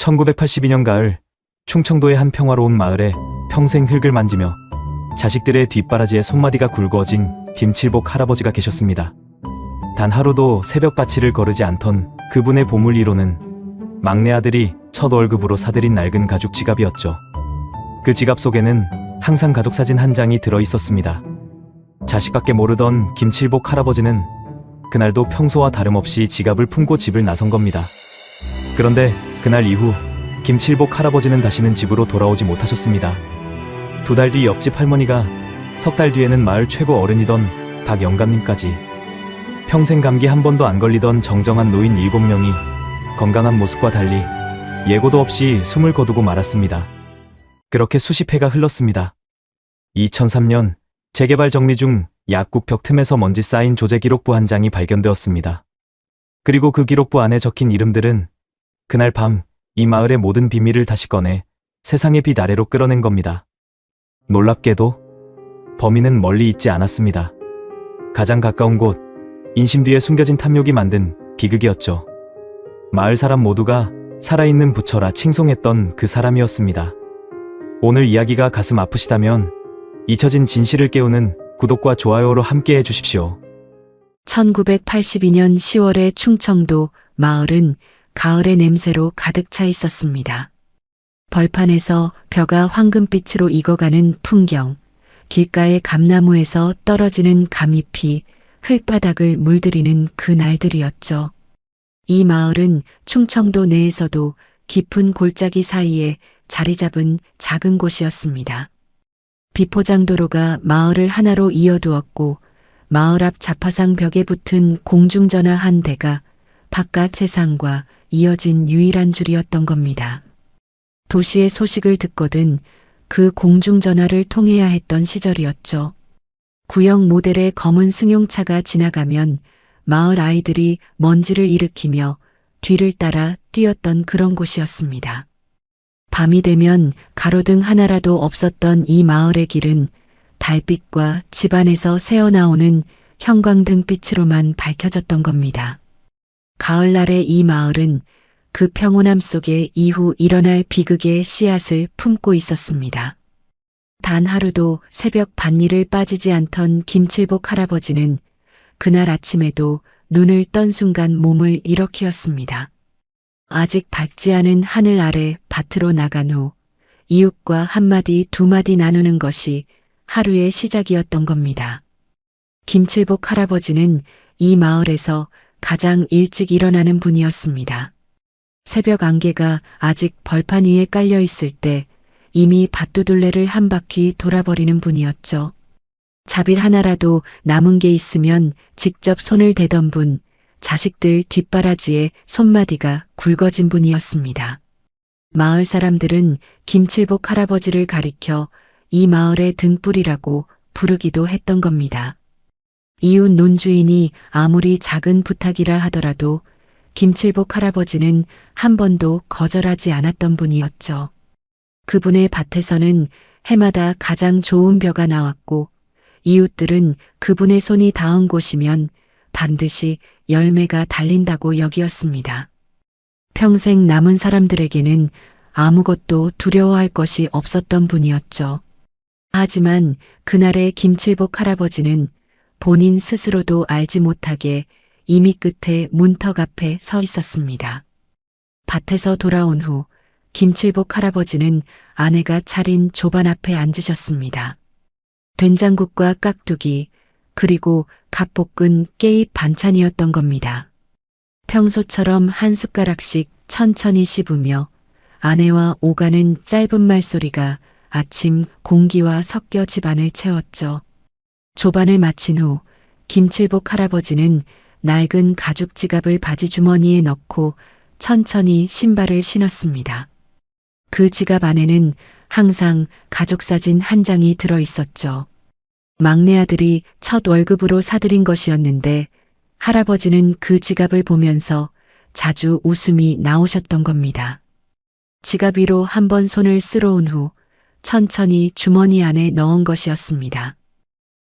1982년 가을, 충청도의 한 평화로운 마을에 평생 흙을 만지며 자식들의 뒷바라지에 손마디가 굵어진 김칠복 할아버지가 계셨습니다. 단 하루도 새벽 바치를 거르지 않던 그분의 보물 1호는 막내 아들이 첫 월급으로 사들인 낡은 가죽 지갑이었죠. 그 지갑 속에는 항상 가족 사진 한 장이 들어 있었습니다. 자식밖에 모르던 김칠복 할아버지는 그날도 평소와 다름없이 지갑을 품고 집을 나선 겁니다. 그런데 그날 이후 김칠복 할아버지는 다시는 집으로 돌아오지 못하셨습니다. 2달 뒤 옆집 할머니가, 석 달 뒤에는 마을 최고 어른이던 박 영감님까지, 평생 감기 한 번도 안 걸리던 정정한 노인 7명이 건강한 모습과 달리 예고도 없이 숨을 거두고 말았습니다. 그렇게 수십 해가 흘렀습니다. 2003년 재개발 정리 중 약국 벽 틈에서 먼지 쌓인 조제 기록부 한 장이 발견되었습니다. 그리고 그 기록부 안에 적힌 이름들은 그날 밤 이 마을의 모든 비밀을 다시 꺼내 세상의 빛 아래로 끌어낸 겁니다. 놀랍게도 범인은 멀리 있지 않았습니다. 가장 가까운 곳, 인심 뒤에 숨겨진 탐욕이 만든 비극이었죠. 마을 사람 모두가 살아있는 부처라 칭송했던 그 사람이었습니다. 오늘 이야기가 가슴 아프시다면 잊혀진 진실을 깨우는 구독과 좋아요로 함께해 주십시오. 1982년 10월의 충청도 마을은 가을의 냄새로 가득 차 있었습니다. 벌판에서 벼가 황금빛으로 익어가는 풍경, 길가의 감나무에서 떨어지는 감잎이 흙바닥을 물들이는 그 날들이었죠. 이 마을은 충청도 내에서도 깊은 골짜기 사이에 자리 잡은 작은 곳이었습니다. 비포장도로가 마을을 하나로 이어두었고, 마을 앞 자파상 벽에 붙은 공중전화 한 대가 바깥 세상과 이어진 유일한 줄이었던 겁니다. 도시의 소식을 듣거든 그 공중전화를 통해야 했던 시절이었죠. 구형 모델의 검은 승용차가 지나가면 마을 아이들이 먼지를 일으키며 뒤를 따라 뛰었던 그런 곳이었습니다. 밤이 되면 가로등 하나라도 없었던 이 마을의 길은 달빛과 집안에서 새어나오는 형광등빛으로만 밝혀졌던 겁니다. 가을날의 이 마을은 그 평온함 속에 이후 일어날 비극의 씨앗을 품고 있었습니다. 단 하루도 새벽 밭일을 빠지지 않던 김칠복 할아버지는 그날 아침에도 눈을 떤 순간 몸을 일으켰습니다. 아직 밝지 않은 하늘 아래 밭으로 나간 후 이웃과 한마디 두마디 나누는 것이 하루의 시작이었던 겁니다. 김칠복 할아버지는 이 마을에서 가장 일찍 일어나는 분이었습니다. 새벽 안개가 아직 벌판 위에 깔려 있을 때 이미 밭두둘레를 한 바퀴 돌아버리는 분이었죠. 자빌 하나라도 남은 게 있으면 직접 손을 대던 분, 자식들 뒷바라지에 손마디가 굵어진 분이었습니다. 마을 사람들은 김칠복 할아버지를 가리켜 이 마을의 등불이라고 부르기도 했던 겁니다. 이웃 논주인이 아무리 작은 부탁이라 하더라도 김칠복 할아버지는 한 번도 거절하지 않았던 분이었죠. 그분의 밭에서는 해마다 가장 좋은 벼가 나왔고 이웃들은 그분의 손이 닿은 곳이면 반드시 열매가 달린다고 여기었습니다. 평생 남은 사람들에게는 아무것도 두려워할 것이 없었던 분이었죠. 하지만 그날의 김칠복 할아버지는 본인 스스로도 알지 못하게 이미 끝에 문턱 앞에 서 있었습니다. 밭에서 돌아온 후 김칠복 할아버지는 아내가 차린 조반 앞에 앉으셨습니다. 된장국과 깍두기, 그리고 갓볶은 깻잎 반찬이었던 겁니다. 평소처럼 한 숟가락씩 천천히 씹으며 아내와 오가는 짧은 말소리가 아침 공기와 섞여 집안을 채웠죠. 조반을 마친 후 김칠복 할아버지는 낡은 가죽 지갑을 바지 주머니에 넣고 천천히 신발을 신었습니다. 그 지갑 안에는 항상 가족 사진 한 장이 들어 있었죠. 막내 아들이 첫 월급으로 사들인 것이었는데 할아버지는 그 지갑을 보면서 자주 웃음이 나오셨던 겁니다. 지갑 위로 한번 손을 쓸어온 후 천천히 주머니 안에 넣은 것이었습니다.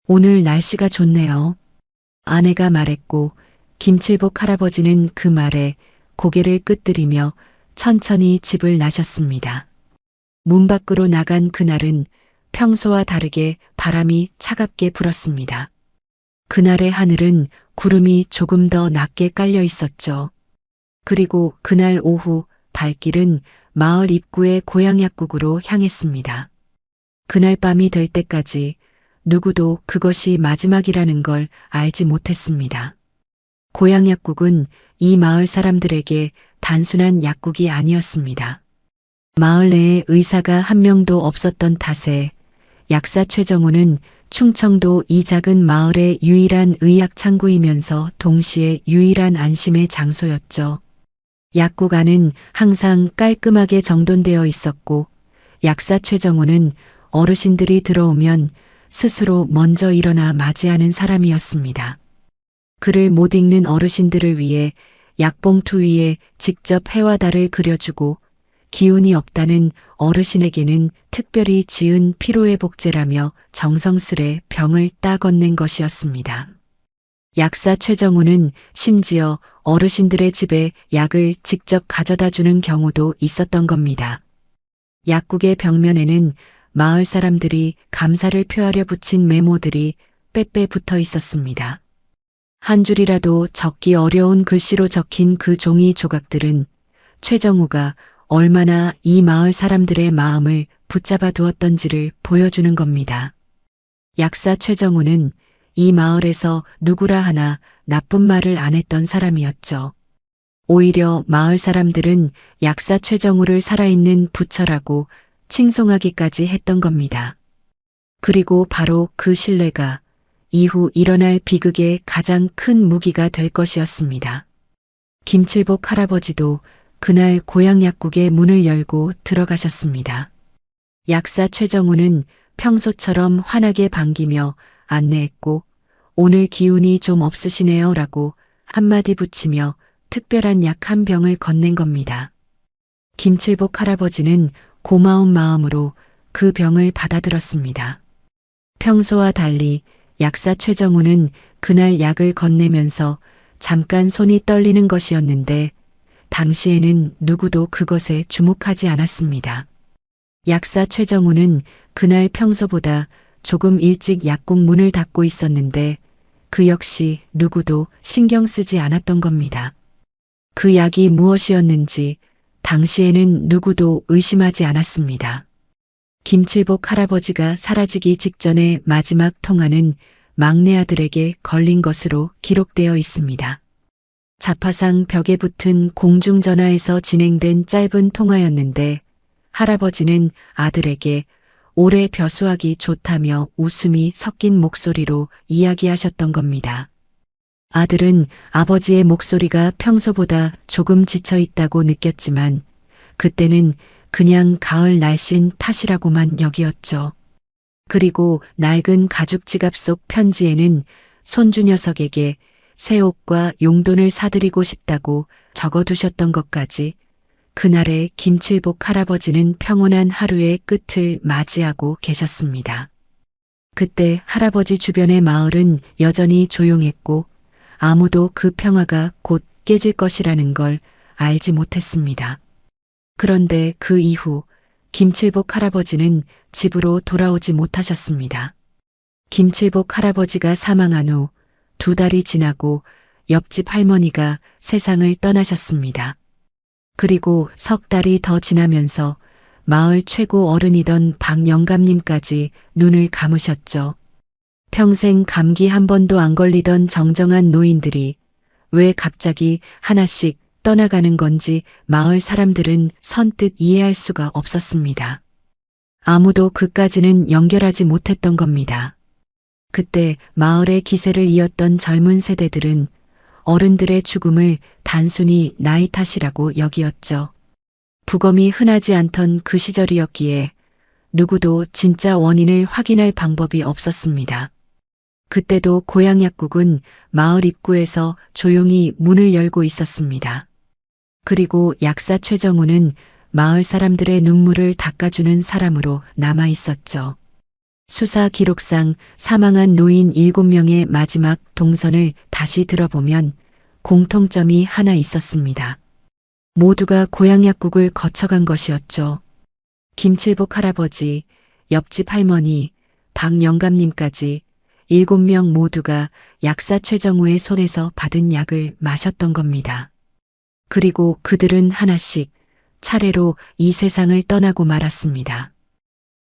오늘 날씨가 좋네요. 아내가 말했고 김칠복 할아버지는 그 말에 고개를 끄덕이며 천천히 집을 나셨습니다. 문 밖으로 나간 그날은 평소와 다르게 바람이 차갑게 불었습니다. 그날의 하늘은 구름이 조금 더 낮게 깔려 있었죠. 그리고 그날 오후 발길은 마을 입구의 고향 약국으로 향했습니다. 그날 밤이 될 때까지 누구도 그것이 마지막이라는 걸 알지 못했습니다. 고향 약국은 이 마을 사람들에게 단순한 약국이 아니었습니다. 마을 내에 의사가 한 명도 없었던 탓에 약사 최정우는 충청도 이 작은 마을의 유일한 의학 창구이면서 동시에 유일한 안심의 장소였죠. 약국 안은 항상 깔끔하게 정돈되어 있었고 약사 최정우는 어르신들이 들어오면 스스로 먼저 일어나 맞이하는 사람이었습니다. 글을 못 읽는 어르신들을 위해 약봉투 위에 직접 해와 달을 그려주고 기운이 없다는 어르신에게는 특별히 지은 피로회복제라며 정성스레 병을 따 건넨 것이었습니다. 약사 최정우는 심지어 어르신들의 집에 약을 직접 가져다 주는 경우도 있었던 겁니다. 약국의 벽면에는 마을 사람들이 감사를 표하려 붙인 메모들이 빼빼 붙어 있었습니다. 한 줄이라도 적기 어려운 글씨로 적힌 그 종이 조각들은 최정우가 얼마나 이 마을 사람들의 마음을 붙잡아 두었던지를 보여주는 겁니다. 약사 최정우는 이 마을에서 누구라 하나 나쁜 말을 안 했던 사람이었죠. 오히려 마을 사람들은 약사 최정우를 살아있는 부처라고 칭송하기까지 했던 겁니다. 그리고 바로 그 신뢰가 이후 일어날 비극의 가장 큰 무기가 될 것이었습니다. 김칠복 할아버지도 그날 고향 약국의 문을 열고 들어가셨습니다. 약사 최정우는 평소처럼 환하게 반기며 안내했고 오늘 기운이 좀 없으시네요 라고 한마디 붙이며 특별한 약 한 병을 건넨 겁니다. 김칠복 할아버지는 고마운 마음으로 그 병을 받아들었습니다. 평소와 달리 약사 최정우는 그날 약을 건네면서 잠깐 손이 떨리는 것이었는데 당시에는 누구도 그것에 주목하지 않았습니다. 약사 최정우는 그날 평소보다 조금 일찍 약국 문을 닫고 있었는데 그 역시 누구도 신경 쓰지 않았던 겁니다. 그 약이 무엇이었는지 당시에는 누구도 의심하지 않았습니다. 김칠복 할아버지가 사라지기 직전의 마지막 통화는 막내 아들에게 걸린 것으로 기록되어 있습니다. 자파상 벽에 붙은 공중전화에서 진행된 짧은 통화였는데 할아버지는 아들에게 올해 벼수하기 좋다며 웃음이 섞인 목소리로 이야기하셨던 겁니다. 아들은 아버지의 목소리가 평소보다 조금 지쳐 있다고 느꼈지만 그때는 그냥 가을 날씬 탓이라고만 여기었죠. 그리고 낡은 가죽 지갑 속 편지에는 손주 녀석에게 새 옷과 용돈을 사드리고 싶다고 적어두셨던 것까지 그날의 김칠복 할아버지는 평온한 하루의 끝을 맞이하고 계셨습니다. 그때 할아버지 주변의 마을은 여전히 조용했고 아무도 그 평화가 곧 깨질 것이라는 걸 알지 못했습니다. 그런데 그 이후 김칠복 할아버지는 집으로 돌아오지 못하셨습니다. 김칠복 할아버지가 사망한 후 2달이 지나고 옆집 할머니가 세상을 떠나셨습니다. 그리고 석 달이 더 지나면서 마을 최고 어른이던 박영감님까지 눈을 감으셨죠. 평생 감기 한 번도 안 걸리던 정정한 노인들이 왜 갑자기 하나씩 떠나가는 건지 마을 사람들은 선뜻 이해할 수가 없었습니다. 아무도 그까지는 연결하지 못했던 겁니다. 그때 마을의 기세를 이었던 젊은 세대들은 어른들의 죽음을 단순히 나이 탓이라고 여기었죠. 부검이 흔하지 않던 그 시절이었기에 누구도 진짜 원인을 확인할 방법이 없었습니다. 그때도 고향 약국은 마을 입구에서 조용히 문을 열고 있었습니다. 그리고 약사 최정우는 마을 사람들의 눈물을 닦아주는 사람으로 남아 있었죠. 수사 기록상 사망한 노인 7명의 마지막 동선을 다시 들어보면 공통점이 하나 있었습니다. 모두가 고향 약국을 거쳐간 것이었죠. 김칠복 할아버지, 옆집 할머니, 박 영감님까지 7명 모두가 약사 최정우의 손에서 받은 약을 마셨던 겁니다. 그리고 그들은 하나씩 차례로 이 세상을 떠나고 말았습니다.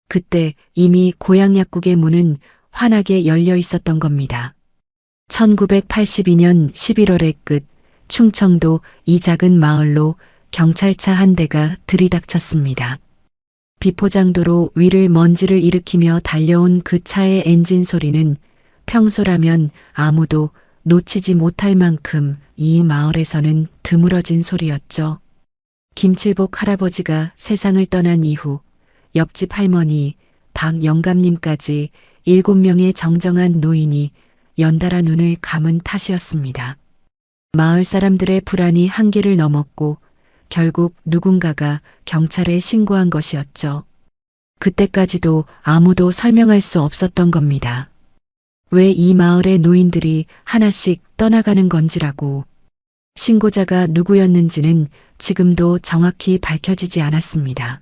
그때 이미 고향 약국의 문은 환하게 열려 있었던 겁니다. 1982년 11월의 끝, 충청도 이 작은 마을로 경찰차 한 대가 들이닥쳤습니다. 비포장도로 위를 먼지를 일으키며 달려온 그 차의 엔진 소리는 평소라면 아무도 놓치지 못할 만큼 이 마을에서는 드물어진 소리였죠. 김칠복 할아버지가 세상을 떠난 이후 옆집 할머니, 박 영감님까지 7명의 정정한 노인이 연달아 눈을 감은 탓이었습니다. 마을 사람들의 불안이 한계를 넘었고 결국 누군가가 경찰에 신고한 것이었죠. 그때까지도 아무도 설명할 수 없었던 겁니다. 왜 이 마을의 노인들이 하나씩 떠나가는 건지라고. 신고자가 누구였는지는 지금도 정확히 밝혀지지 않았습니다.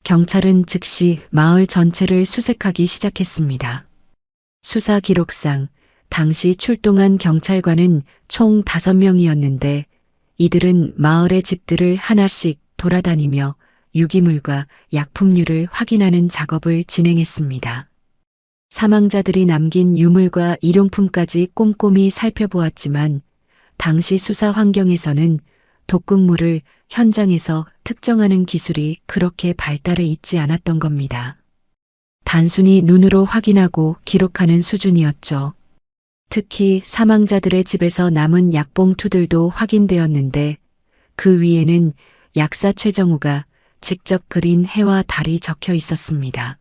경찰은 즉시 마을 전체를 수색하기 시작했습니다. 수사 기록상 당시 출동한 경찰관은 총 5명이었는데 이들은 마을의 집들을 하나씩 돌아다니며 유기물과 약품류를 확인하는 작업을 진행했습니다. 사망자들이 남긴 유물과 일용품까지 꼼꼼히 살펴보았지만 당시 수사 환경에서는 독극물을 현장에서 특정하는 기술이 그렇게 발달해 있지 않았던 겁니다. 단순히 눈으로 확인하고 기록하는 수준이었죠. 특히 사망자들의 집에서 남은 약봉투들도 확인되었는데 그 위에는 약사 최정우가 직접 그린 해와 달이 적혀 있었습니다.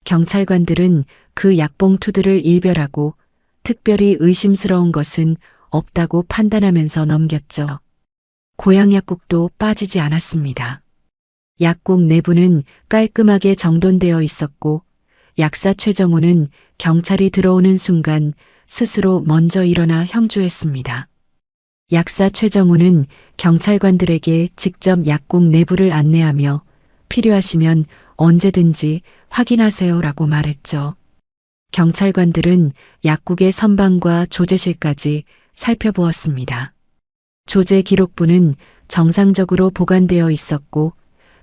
경찰관들은 그 약봉투들을 일별하고 특별히 의심스러운 것은 없다고 판단하면서 넘겼죠. 고향 약국도 빠지지 않았습니다. 약국 내부는 깔끔하게 정돈되어 있었고 약사 최정우는 경찰이 들어오는 순간 스스로 먼저 일어나 형조했습니다. 약사 최정우는 경찰관들에게 직접 약국 내부를 안내하며 필요하시면 언제든지 확인하세요라고 말했죠. 경찰관들은 약국의 선방과 조제실까지 살펴보았습니다. 조제 기록부는 정상적으로 보관되어 있었고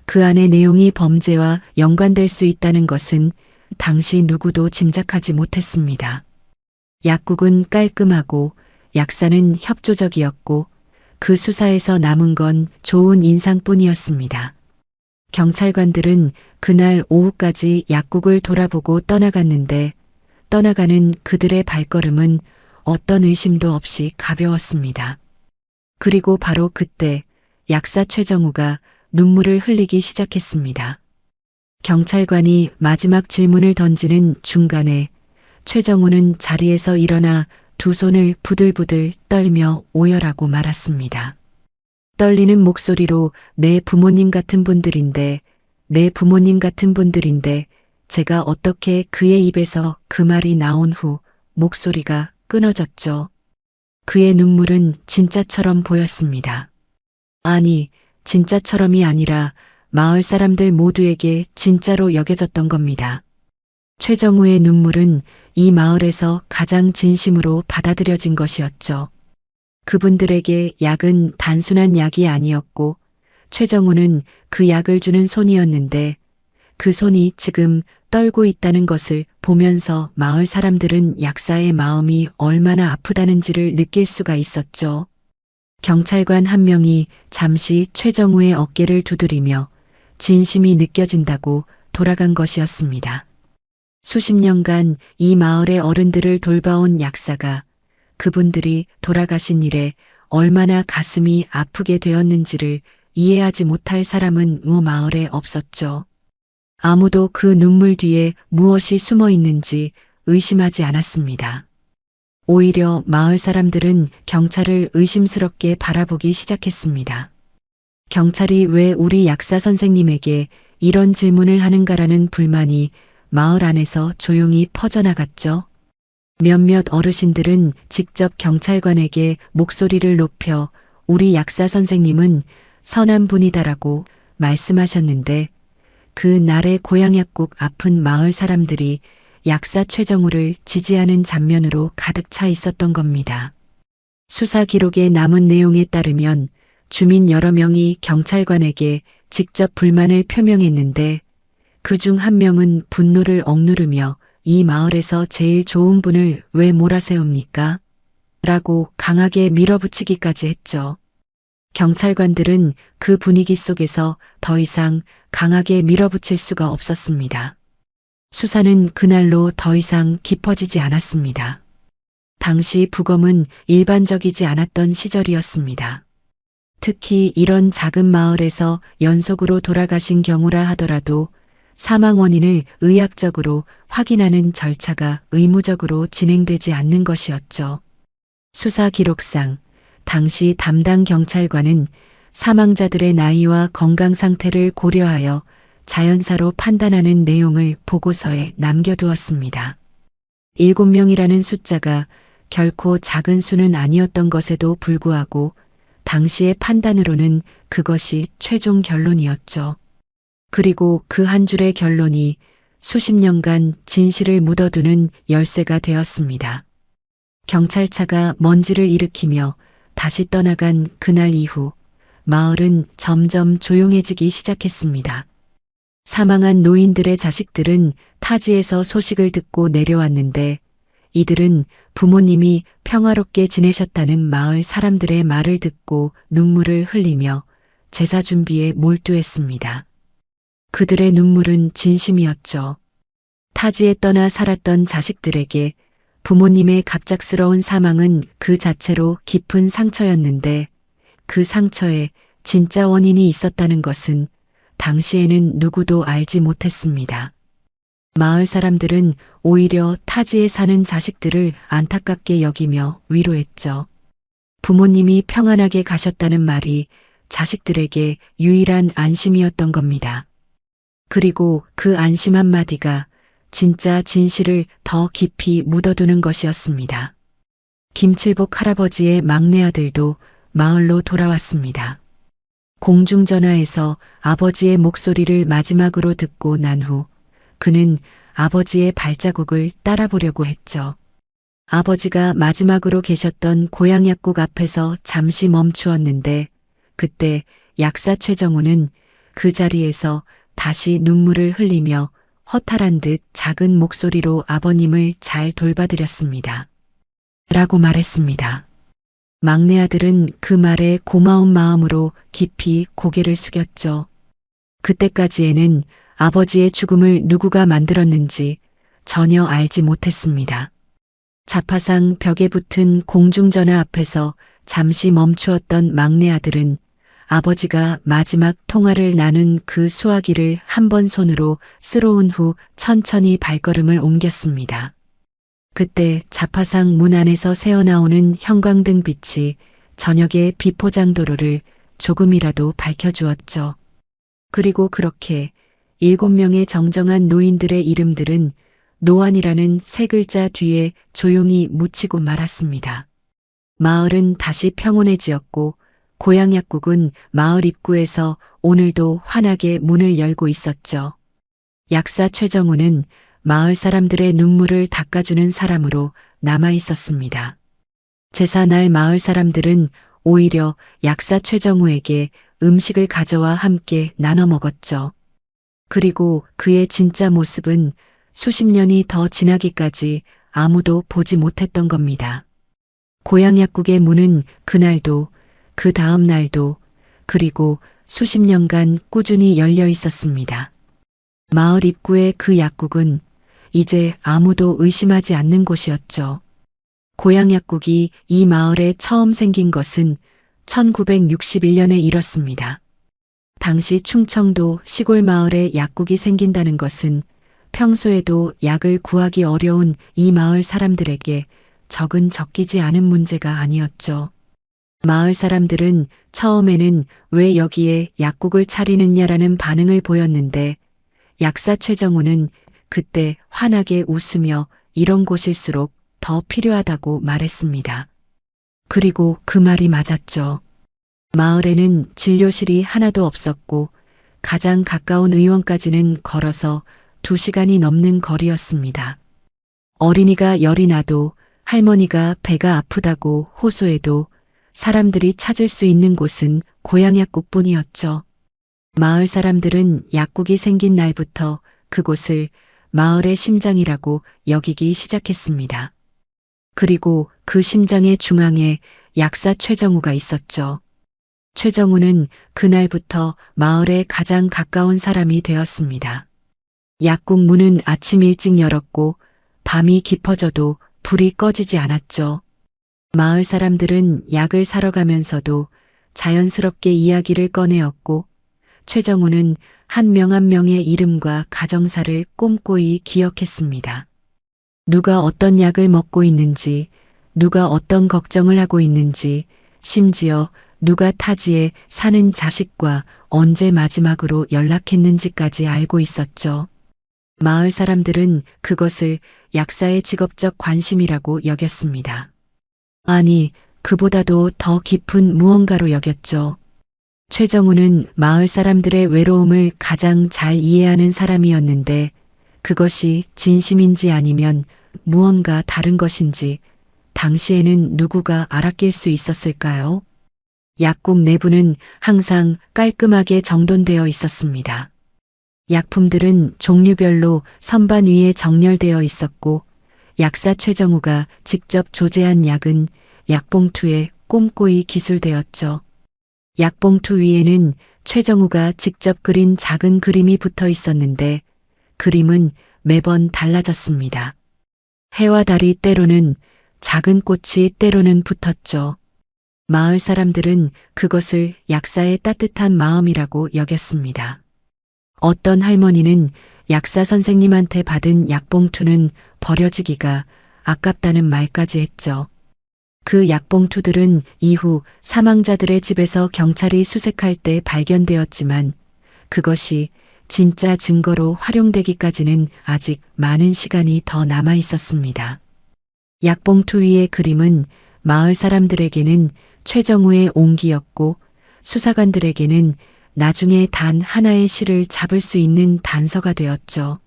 그 안의 내용이 범죄와 연관될 수 있다는 것은 당시 누구도 짐작하지 못했습니다. 약국은 깔끔하고 약사는 협조적이었고 그 수사에서 남은 건 좋은 인상뿐이었습니다. 경찰관들은 그날 오후까지 약국을 돌아보고 떠나갔는데 떠나가는 그들의 발걸음은 어떤 의심도 없이 가벼웠습니다. 그리고 바로 그때 약사 최정우가 눈물을 흘리기 시작했습니다. 경찰관이 마지막 질문을 던지는 중간에 최정우는 자리에서 일어나 두 손을 부들부들 떨며 오열하고 말았습니다. 떨리는 목소리로 내 부모님 같은 분들인데 제가 어떻게 그의 입에서 그 말이 나온 후 목소리가 끊어졌죠. 그의 눈물은 진짜처럼 보였습니다. 아니, 진짜처럼이 아니라 마을 사람들 모두에게 진짜로 여겨졌던 겁니다. 최정우의 눈물은 이 마을에서 가장 진심으로 받아들여진 것이었죠. 그분들에게 약은 단순한 약이 아니었고 최정우는 그 약을 주는 손이었는데 그 손이 지금 떨고 있다는 것을 보면서 마을 사람들은 약사의 마음이 얼마나 아프다는지를 느낄 수가 있었죠. 경찰관 한 명이 잠시 최정우의 어깨를 두드리며 진심이 느껴진다고 돌아간 것이었습니다. 수십 년간 이 마을의 어른들을 돌봐온 약사가 그분들이 돌아가신 일에 얼마나 가슴이 아프게 되었는지를 이해하지 못할 사람은 이 마을에 없었죠. 아무도 그 눈물 뒤에 무엇이 숨어 있는지 의심하지 않았습니다. 오히려 마을 사람들은 경찰을 의심스럽게 바라보기 시작했습니다. 경찰이 왜 우리 약사 선생님에게 이런 질문을 하는가라는 불만이 마을 안에서 조용히 퍼져나갔죠. 몇몇 어르신들은 직접 경찰관에게 목소리를 높여 우리 약사 선생님은 선한 분이다라고 말씀하셨는데 그 날의 고향약국 아픈 마을 사람들이 약사 최정우를 지지하는 장면으로 가득 차 있었던 겁니다. 수사 기록에 남은 내용에 따르면 주민 여러 명이 경찰관에게 직접 불만을 표명했는데 그중 한 명은 분노를 억누르며 이 마을에서 제일 좋은 분을 왜 몰아세웁니까? 라고 강하게 밀어붙이기까지 했죠. 경찰관들은 그 분위기 속에서 더 이상 강하게 밀어붙일 수가 없었습니다. 수사는 그날로 더 이상 깊어지지 않았습니다. 당시 부검은 일반적이지 않았던 시절이었습니다. 특히 이런 작은 마을에서 연속으로 돌아가신 경우라 하더라도 사망 원인을 의학적으로 확인하는 절차가 의무적으로 진행되지 않는 것이었죠. 수사 기록상 당시 담당 경찰관은 사망자들의 나이와 건강 상태를 고려하여 자연사로 판단하는 내용을 보고서에 남겨두었습니다. 7명이라는 숫자가 결코 작은 수는 아니었던 것에도 불구하고 당시의 판단으로는 그것이 최종 결론이었죠. 그리고 그 한 줄의 결론이 수십 년간 진실을 묻어두는 열쇠가 되었습니다. 경찰차가 먼지를 일으키며 다시 떠나간 그날 이후 마을은 점점 조용해지기 시작했습니다. 사망한 노인들의 자식들은 타지에서 소식을 듣고 내려왔는데 이들은 부모님이 평화롭게 지내셨다는 마을 사람들의 말을 듣고 눈물을 흘리며 제사 준비에 몰두했습니다. 그들의 눈물은 진심이었죠. 타지에 떠나 살았던 자식들에게 부모님의 갑작스러운 사망은 그 자체로 깊은 상처였는데 그 상처에 진짜 원인이 있었다는 것은 당시에는 누구도 알지 못했습니다. 마을 사람들은 오히려 타지에 사는 자식들을 안타깝게 여기며 위로했죠. 부모님이 평안하게 가셨다는 말이 자식들에게 유일한 안심이었던 겁니다. 그리고 그 안심 한마디가 진짜 진실을 더 깊이 묻어두는 것이었습니다. 김칠복 할아버지의 막내 아들도 마을로 돌아왔습니다. 공중전화에서 아버지의 목소리를 마지막으로 듣고 난 후 그는 아버지의 발자국을 따라보려고 했죠. 아버지가 마지막으로 계셨던 고향약국 앞에서 잠시 멈추었는데 그때 약사 최정우는 그 자리에서 다시 눈물을 흘리며 허탈한 듯 작은 목소리로 아버님을 잘 돌봐드렸습니다. 라고 말했습니다. 막내 아들은 그 말에 고마운 마음으로 깊이 고개를 숙였죠. 그때까지에는 아버지의 죽음을 누구가 만들었는지 전혀 알지 못했습니다. 자파상 벽에 붙은 공중전화 앞에서 잠시 멈추었던 막내 아들은 아버지가 마지막 통화를 나눈 그 수화기를 한 번 손으로 쓸어온 후 천천히 발걸음을 옮겼습니다. 그때 자파상 문 안에서 새어나오는 형광등 빛이 저녁의 비포장도로를 조금이라도 밝혀주었죠. 그리고 그렇게 7명의 정정한 노인들의 이름들은 노안이라는 세 글자 뒤에 조용히 묻히고 말았습니다. 마을은 다시 평온해지었고 고향약국은 마을 입구에서 오늘도 환하게 문을 열고 있었죠. 약사 최정우는 마을 사람들의 눈물을 닦아주는 사람으로 남아 있었습니다. 제사날 마을 사람들은 오히려 약사 최정우에게 음식을 가져와 함께 나눠 먹었죠. 그리고 그의 진짜 모습은 수십 년이 더 지나기까지 아무도 보지 못했던 겁니다. 고향약국의 문은 그날도 그 다음 날도 그리고 수십 년간 꾸준히 열려 있었습니다. 마을 입구의 그 약국은 이제 아무도 의심하지 않는 곳이었죠. 고향약국이 이 마을에 처음 생긴 것은 1961년에 일었습니다. 당시 충청도 시골 마을에 약국이 생긴다는 것은 평소에도 약을 구하기 어려운 이 마을 사람들에게 적은 적기지 않은 문제가 아니었죠. 마을 사람들은 처음에는 왜 여기에 약국을 차리느냐라는 반응을 보였는데 약사 최정우는 그때 환하게 웃으며 이런 곳일수록 더 필요하다고 말했습니다. 그리고 그 말이 맞았죠. 마을에는 진료실이 하나도 없었고 가장 가까운 의원까지는 걸어서 2시간이 넘는 거리였습니다. 어린이가 열이 나도 할머니가 배가 아프다고 호소해도 사람들이 찾을 수 있는 곳은 고향약국뿐이었죠. 마을 사람들은 약국이 생긴 날부터 그곳을 마을의 심장이라고 여기기 시작했습니다. 그리고 그 심장의 중앙에 약사 최정우가 있었죠. 최정우는 그날부터 마을에 가장 가까운 사람이 되었습니다. 약국 문은 아침 일찍 열었고 밤이 깊어져도 불이 꺼지지 않았죠. 마을 사람들은 약을 사러 가면서도 자연스럽게 이야기를 꺼내었고 최정우는 한 명 한 명의 이름과 가정사를 꼼꼼히 기억했습니다. 누가 어떤 약을 먹고 있는지, 누가 어떤 걱정을 하고 있는지, 심지어 누가 타지에 사는 자식과 언제 마지막으로 연락했는지까지 알고 있었죠. 마을 사람들은 그것을 약사의 직업적 관심이라고 여겼습니다. 아니, 그보다도 더 깊은 무언가로 여겼죠. 최정우는 마을 사람들의 외로움을 가장 잘 이해하는 사람이었는데 그것이 진심인지 아니면 무언가 다른 것인지 당시에는 누구가 알아챌 수 있었을까요? 약국 내부는 항상 깔끔하게 정돈되어 있었습니다. 약품들은 종류별로 선반 위에 정렬되어 있었고 약사 최정우가 직접 조제한 약은 약봉투에 꼼꼼히 기술되었죠. 약봉투 위에는 최정우가 직접 그린 작은 그림이 붙어 있었는데 그림은 매번 달라졌습니다. 해와 달이 때로는 작은 꽃이 때로는 붙었죠. 마을 사람들은 그것을 약사의 따뜻한 마음이라고 여겼습니다. 어떤 할머니는 약사 선생님한테 받은 약봉투는 버려지기가 아깝다는 말까지 했죠. 그 약봉투들은 이후 사망자들의 집에서 경찰이 수색할 때 발견되었지만 그것이 진짜 증거로 활용되기까지는 아직 많은 시간이 더 남아 있었습니다. 약봉투 위의 그림은 마을 사람들에게는 최정우의 온기였고 수사관들에게는 나중에 단 하나의 실을 잡을 수 있는 단서가 되었죠.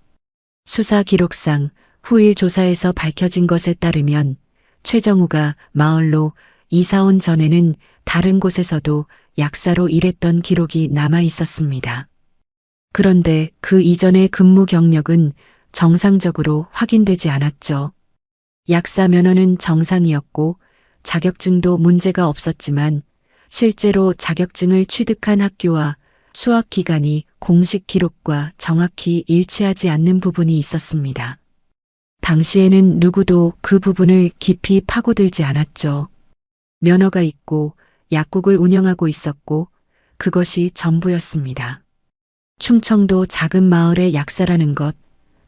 수사 기록상 후일 조사에서 밝혀진 것에 따르면 최정우가 마을로 이사 온 전에는 다른 곳에서도 약사로 일했던 기록이 남아 있었습니다. 그런데 그 이전의 근무 경력은 정상적으로 확인되지 않았죠. 약사 면허는 정상이었고 자격증도 문제가 없었지만 실제로 자격증을 취득한 학교와 수학 기간이 공식 기록과 정확히 일치하지 않는 부분이 있었습니다. 당시에는 누구도 그 부분을 깊이 파고들지 않았죠. 면허가 있고 약국을 운영하고 있었고 그것이 전부였습니다. 충청도 작은 마을의 약사라는 것,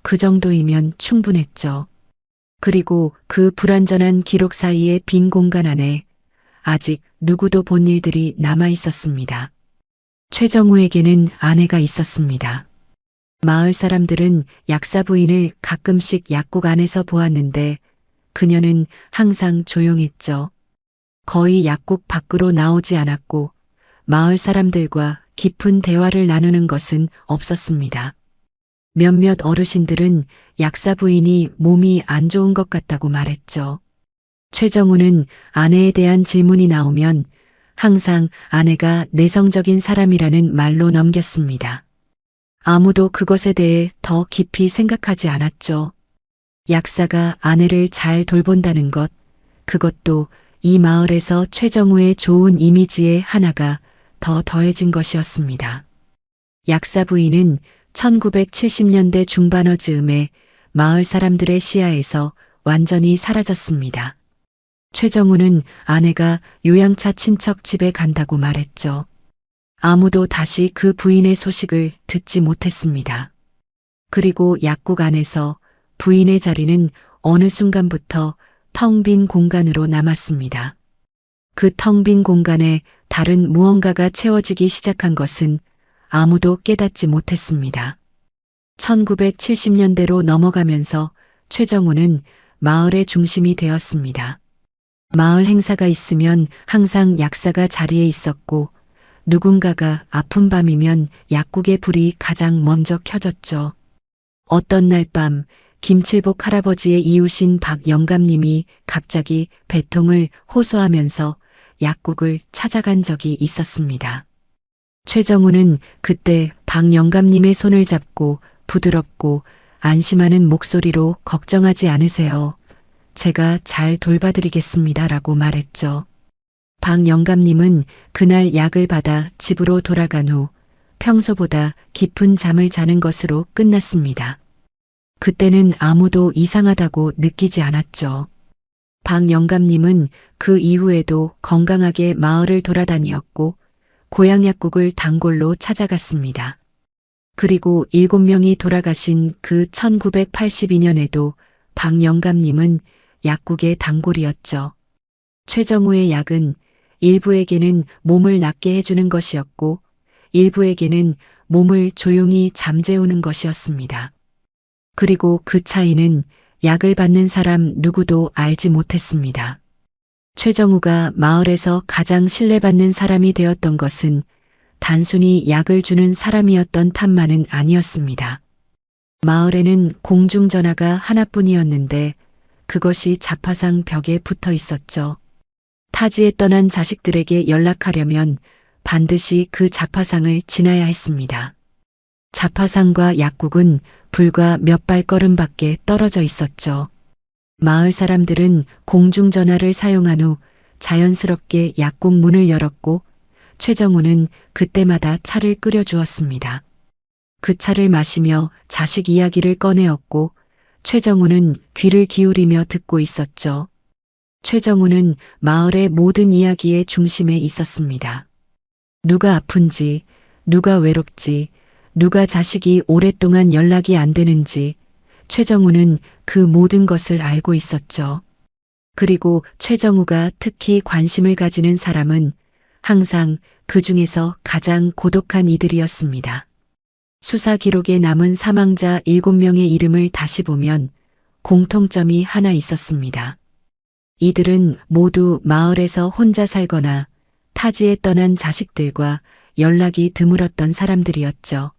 그 정도이면 충분했죠. 그리고 그 불완전한 기록 사이의 빈 공간 안에 아직 누구도 본 일들이 남아 있었습니다. 최정우에게는 아내가 있었습니다. 마을 사람들은 약사 부인을 가끔씩 약국 안에서 보았는데 그녀는 항상 조용했죠. 거의 약국 밖으로 나오지 않았고 마을 사람들과 깊은 대화를 나누는 것은 없었습니다. 몇몇 어르신들은 약사 부인이 몸이 안 좋은 것 같다고 말했죠. 최정우는 아내에 대한 질문이 나오면 항상 아내가 내성적인 사람이라는 말로 넘겼습니다. 아무도 그것에 대해 더 깊이 생각하지 않았죠. 약사가 아내를 잘 돌본다는 것, 그것도 이 마을에서 최정우의 좋은 이미지의 하나가 더 더해진 것이었습니다. 약사 부인은 1970년대 중반어 즈음에 마을 사람들의 시야에서 완전히 사라졌습니다. 최정우는 아내가 요양차 친척 집에 간다고 말했죠. 아무도 다시 그 부인의 소식을 듣지 못했습니다. 그리고 약국 안에서 부인의 자리는 어느 순간부터 텅 빈 공간으로 남았습니다. 그 텅 빈 공간에 다른 무언가가 채워지기 시작한 것은 아무도 깨닫지 못했습니다. 1970년대로 넘어가면서 최정우는 마을의 중심이 되었습니다. 마을 행사가 있으면 항상 약사가 자리에 있었고 누군가가 아픈 밤이면 약국의 불이 가장 먼저 켜졌죠. 어떤 날 밤 김칠복 할아버지의 이웃인 박 영감님이 갑자기 배통을 호소하면서 약국을 찾아간 적이 있었습니다. 최정우는 그때 박 영감님의 손을 잡고 부드럽고 안심하는 목소리로 걱정하지 않으세요. 제가 잘 돌봐드리겠습니다. 라고 말했죠. 박 영감님은 그날 약을 받아 집으로 돌아간 후 평소보다 깊은 잠을 자는 것으로 끝났습니다. 그때는 아무도 이상하다고 느끼지 않았죠. 박 영감님은 그 이후에도 건강하게 마을을 돌아다녔고 고향 약국을 단골로 찾아갔습니다. 그리고 7명이 돌아가신 그 1982년에도 박 영감님은 약국의 단골이었죠. 최정우의 약은 일부에게는 몸을 낫게 해주는 것이었고 일부에게는 몸을 조용히 잠재우는 것이었습니다. 그리고 그 차이는 약을 받는 사람 누구도 알지 못했습니다. 최정우가 마을에서 가장 신뢰받는 사람이 되었던 것은 단순히 약을 주는 사람이었던 탓만은 아니었습니다. 마을에는 공중전화가 하나뿐이었는데 그것이 자파상 벽에 붙어 있었죠. 타지에 떠난 자식들에게 연락하려면 반드시 그 자파상을 지나야 했습니다. 자파상과 약국은 불과 몇 발걸음밖에 떨어져 있었죠. 마을 사람들은 공중전화를 사용한 후 자연스럽게 약국 문을 열었고 최정우는 그때마다 차를 끓여주었습니다. 그 차를 마시며 자식 이야기를 꺼내었고 최정우는 귀를 기울이며 듣고 있었죠. 최정우는 마을의 모든 이야기의 중심에 있었습니다. 누가 아픈지, 누가 외롭지, 누가 자식이 오랫동안 연락이 안 되는지 최정우는 그 모든 것을 알고 있었죠. 그리고 최정우가 특히 관심을 가지는 사람은 항상 그 중에서 가장 고독한 이들이었습니다. 수사 기록에 남은 사망자 7명의 이름을 다시 보면 공통점이 하나 있었습니다. 이들은 모두 마을에서 혼자 살거나 타지에 떠난 자식들과 연락이 드물었던 사람들이었죠.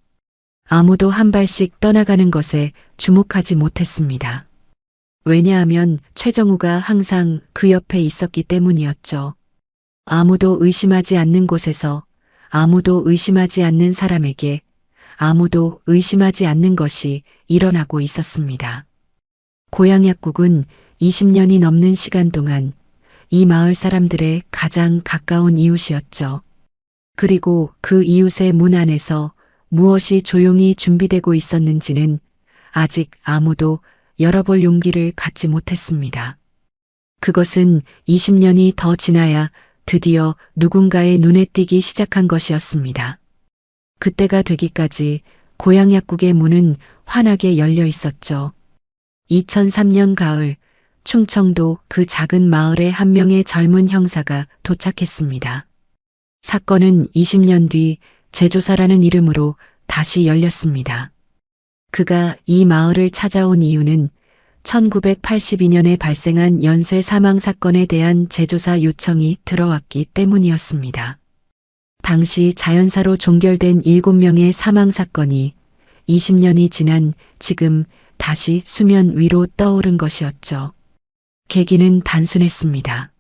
아무도 한 발씩 떠나가는 것에 주목하지 못했습니다. 왜냐하면 최정우가 항상 그 옆에 있었기 때문이었죠. 아무도 의심하지 않는 곳에서 아무도 의심하지 않는 사람에게 아무도 의심하지 않는 것이 일어나고 있었습니다. 고향 약국은 20년이 넘는 시간 동안 이 마을 사람들의 가장 가까운 이웃이었죠. 그리고 그 이웃의 문 안에서 무엇이 조용히 준비되고 있었는지는 아직 아무도 열어볼 용기를 갖지 못했습니다. 그것은 20년이 더 지나야 드디어 누군가의 눈에 띄기 시작한 것이었습니다. 그때가 되기까지 고향 약국의 문은 환하게 열려 있었죠. 2003년 가을 충청도 그 작은 마을에 한 명의 젊은 형사가 도착했습니다. 사건은 20년 뒤 제조사라는 이름으로 다시 열렸습니다. 그가 이 마을을 찾아온 이유는 1982년에 발생한 연쇄 사망 사건에 대한 재조사 요청이 들어왔기 때문이었습니다. 당시 자연사로 종결된 7명의 사망 사건이 20년이 지난 지금 다시 수면 위로 떠오른 것이었죠. 계기는 단순했습니다.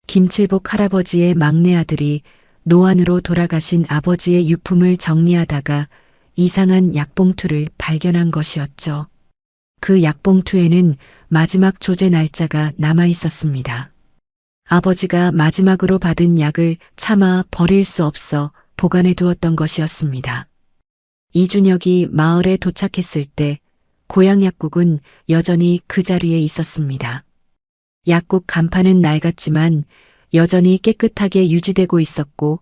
김칠복 할아버지의 막내 아들이 노안으로 돌아가신 아버지의 유품을 정리하다가 이상한 약봉투를 발견한 것이었죠. 그 약봉투에는 마지막 조제 날짜가 남아 있었습니다. 아버지가 마지막으로 받은 약을 차마 버릴 수 없어 보관해 두었던 것이었습니다. 이준혁이 마을에 도착했을 때 고향 약국은 여전히 그 자리에 있었습니다. 약국 간판은 낡았지만 여전히 깨끗하게 유지되고 있었고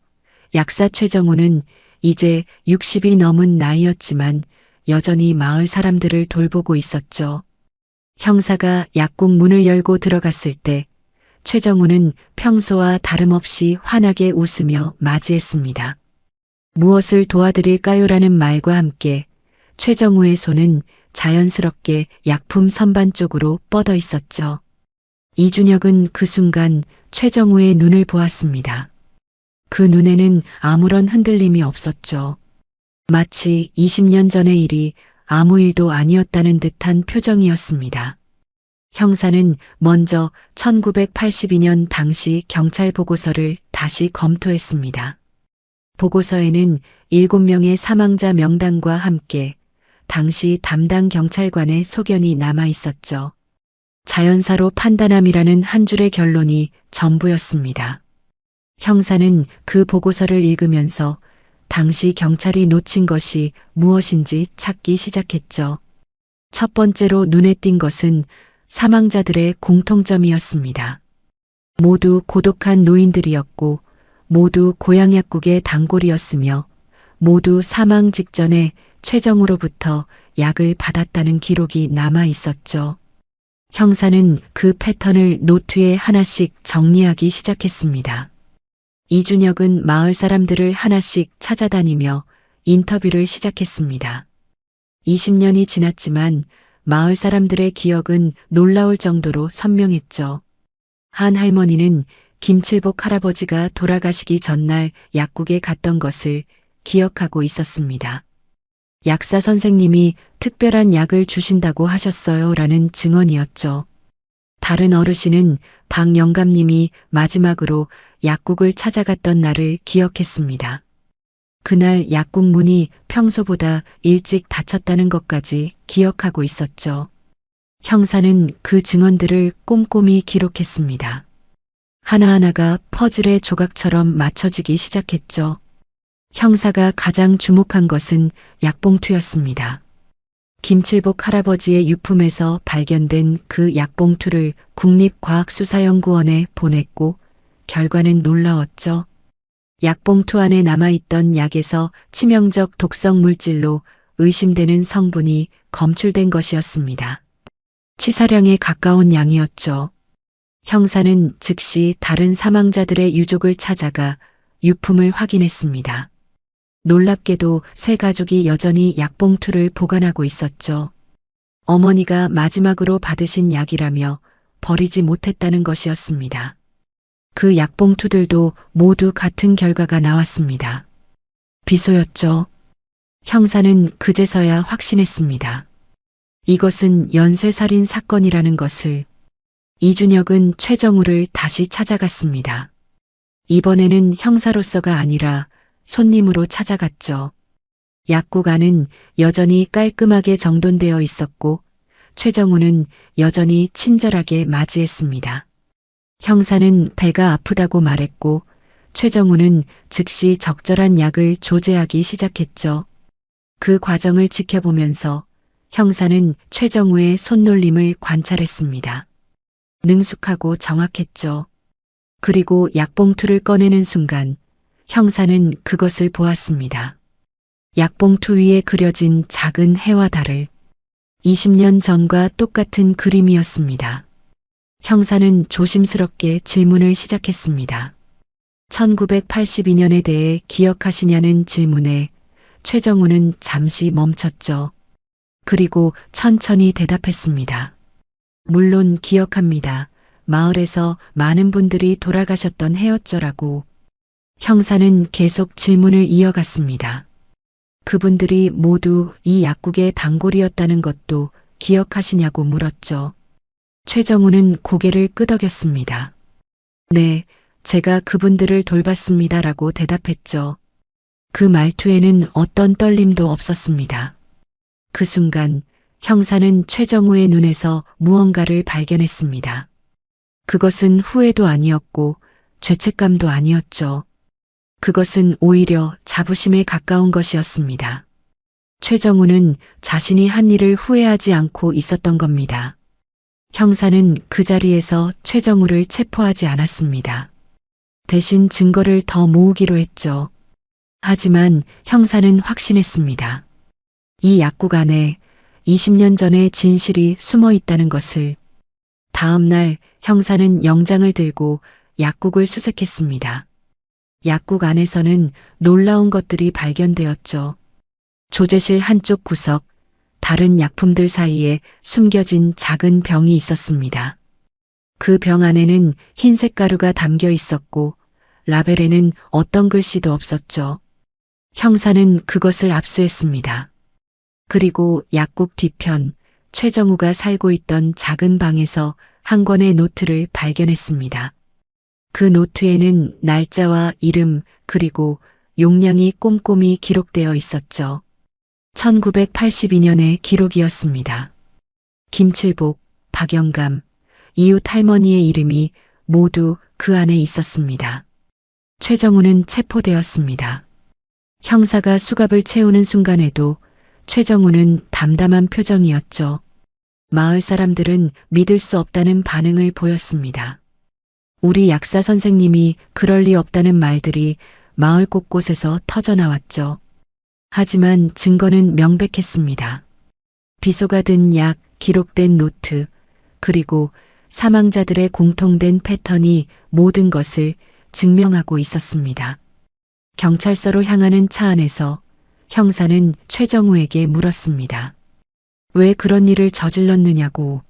약사 최정우는 이제 60이 넘은 나이였지만 여전히 마을 사람들을 돌보고 있었죠. 형사가 약국 문을 열고 들어갔을 때 최정우는 평소와 다름없이 환하게 웃으며 맞이했습니다. 무엇을 도와드릴까요라는 말과 함께 최정우의 손은 자연스럽게 약품 선반 쪽으로 뻗어 있었죠. 이준혁은 그 순간 최정우의 눈을 보았습니다. 그 눈에는 아무런 흔들림이 없었죠. 마치 20년 전의 일이 아무 일도 아니었다는 듯한 표정이었습니다. 형사는 먼저 1982년 당시 경찰 보고서를 다시 검토했습니다. 보고서에는 7명의 사망자 명단과 함께 당시 담당 경찰관의 소견이 남아 있었죠. 자연사로 판단함이라는 한 줄의 결론이 전부였습니다. 형사는 그 보고서를 읽으면서 당시 경찰이 놓친 것이 무엇인지 찾기 시작했죠. 첫 번째로 눈에 띈 것은 사망자들의 공통점이었습니다. 모두 고독한 노인들이었고 모두 고향약국의 단골이었으며 모두 사망 직전에 최정우로부터 약을 받았다는 기록이 남아 있었죠. 형사는 그 패턴을 노트에 하나씩 정리하기 시작했습니다. 이준혁은 마을 사람들을 하나씩 찾아다니며 인터뷰를 시작했습니다. 20년이 지났지만 마을 사람들의 기억은 놀라울 정도로 선명했죠. 한 할머니는 김칠복 할아버지가 돌아가시기 전날 약국에 갔던 것을 기억하고 있었습니다. 약사 선생님이 특별한 약을 주신다고 하셨어요 라는 증언이었죠. 다른 어르신은 박 영감님이 마지막으로 약국을 찾아갔던 날을 기억했습니다. 그날 약국 문이 평소보다 일찍 닫혔다는 것까지 기억하고 있었죠. 형사는 그 증언들을 꼼꼼히 기록했습니다. 하나하나가 퍼즐의 조각처럼 맞춰지기 시작했죠. 형사가 가장 주목한 것은 약봉투였습니다. 김칠복 할아버지의 유품에서 발견된 그 약봉투를 국립과학수사연구원에 보냈고 결과는 놀라웠죠. 약봉투 안에 남아있던 약에서 치명적 독성 물질로 의심되는 성분이 검출된 것이었습니다. 치사량에 가까운 양이었죠. 형사는 즉시 다른 사망자들의 유족을 찾아가 유품을 확인했습니다. 놀랍게도 세 가족이 여전히 약봉투를 보관하고 있었죠. 어머니가 마지막으로 받으신 약이라며 버리지 못했다는 것이었습니다. 그 약봉투들도 모두 같은 결과가 나왔습니다. 비소였죠. 형사는 그제서야 확신했습니다. 이것은 연쇄살인 사건이라는 것을. 이준혁은 최정우를 다시 찾아갔습니다. 이번에는 형사로서가 아니라 손님으로 찾아갔죠. 약국 안은 여전히 깔끔하게 정돈되어 있었고 최정우는 여전히 친절하게 맞이했습니다. 형사는 배가 아프다고 말했고 최정우는 즉시 적절한 약을 조제하기 시작했죠. 그 과정을 지켜보면서 형사는 최정우의 손놀림을 관찰했습니다. 능숙하고 정확했죠. 그리고 약봉투를 꺼내는 순간 형사는 그것을 보았습니다. 약봉투 위에 그려진 작은 해와 달을 20년 전과 똑같은 그림이었습니다. 형사는 조심스럽게 질문을 시작했습니다. 1982년에 대해 기억하시냐는 질문에 최정우는 잠시 멈췄죠. 그리고 천천히 대답했습니다. 물론 기억합니다. 마을에서 많은 분들이 돌아가셨던 해였죠라고. 형사는 계속 질문을 이어갔습니다. 그분들이 모두 이 약국의 단골이었다는 것도 기억하시냐고 물었죠. 최정우는 고개를 끄덕였습니다. 네, 제가 그분들을 돌봤습니다라고 대답했죠. 그 말투에는 어떤 떨림도 없었습니다. 그 순간 형사는 최정우의 눈에서 무언가를 발견했습니다. 그것은 후회도 아니었고 죄책감도 아니었죠. 그것은 오히려 자부심에 가까운 것이었습니다. 최정우는 자신이 한 일을 후회하지 않고 있었던 겁니다. 형사는 그 자리에서 최정우를 체포하지 않았습니다. 대신 증거를 더 모으기로 했죠. 하지만 형사는 확신했습니다. 이 약국 안에 20년 전의 진실이 숨어 있다는 것을. 다음 날 형사는 영장을 들고 약국을 수색했습니다. 약국 안에서는 놀라운 것들이 발견되었죠. 조제실 한쪽 구석, 다른 약품들 사이에 숨겨진 작은 병이 있었습니다. 그 병 안에는 흰색 가루가 담겨 있었고 라벨에는 어떤 글씨도 없었죠. 형사는 그것을 압수했습니다. 그리고 약국 뒤편 최정우가 살고 있던 작은 방에서 한 권의 노트를 발견했습니다. 그 노트에는 날짜와 이름 그리고 용량이 꼼꼼히 기록되어 있었죠. 1982년의 기록이었습니다. 김칠복, 박영감, 이웃 할머니의 이름이 모두 그 안에 있었습니다. 최정우는 체포되었습니다. 형사가 수갑을 채우는 순간에도 최정우는 담담한 표정이었죠. 마을 사람들은 믿을 수 없다는 반응을 보였습니다. 우리 약사 선생님이 그럴 리 없다는 말들이 마을 곳곳에서 터져나왔죠. 하지만 증거는 명백했습니다. 비소가 든 약, 기록된 노트, 그리고 사망자들의 공통된 패턴이 모든 것을 증명하고 있었습니다. 경찰서로 향하는 차 안에서 형사는 최정우에게 물었습니다. 왜 그런 일을 저질렀느냐고.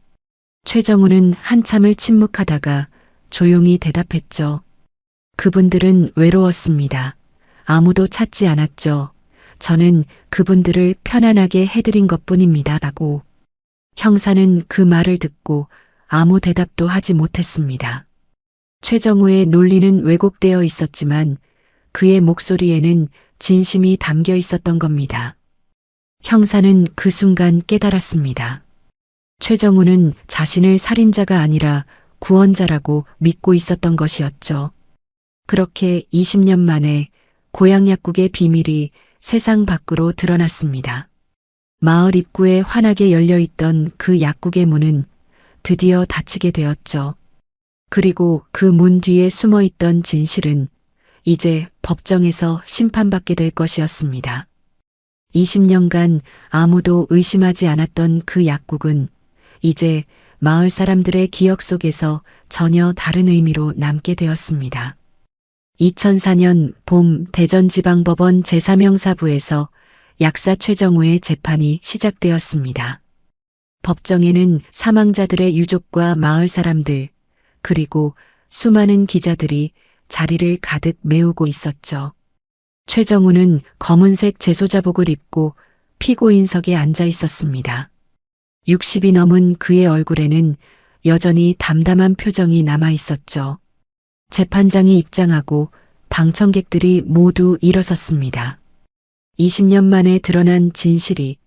최정우는 한참을 침묵하다가 조용히 대답했죠. 그분들은 외로웠습니다. 아무도 찾지 않았죠. 저는 그분들을 편안하게 해드린 것뿐입니다. 라고. 형사는 그 말을 듣고 아무 대답도 하지 못했습니다. 최정우의 논리는 왜곡되어 있었지만 그의 목소리에는 진심이 담겨 있었던 겁니다. 형사는 그 순간 깨달았습니다. 최정우는 자신을 살인자가 아니라 구원자라고 믿고 있었던 것이었죠. 그렇게 20년 만에 고향 약국의 비밀이 세상 밖으로 드러났습니다. 마을 입구에 환하게 열려있던 그 약국의 문은 드디어 닫히게 되었죠. 그리고 그 문 뒤에 숨어있던 진실은 이제 법정에서 심판받게 될 것이었습니다. 20년간 아무도 의심하지 않았던 그 약국은 이제 마을 사람들의 기억 속에서 전혀 다른 의미로 남게 되었습니다. 2004년 봄 대전지방법원 제3형사부에서 약사 최정우의 재판이 시작되었습니다. 법정에는 사망자들의 유족과 마을 사람들, 그리고 수많은 기자들이 자리를 가득 메우고 있었죠. 최정우는 검은색 재소자복을 입고 피고인석에 앉아 있었습니다. 60이 넘은 그의 얼굴에는 여전히 담담한 표정이 남아 있었죠. 재판장이 입장하고 방청객들이 모두 일어섰습니다. 20년 만에 드러난 진실이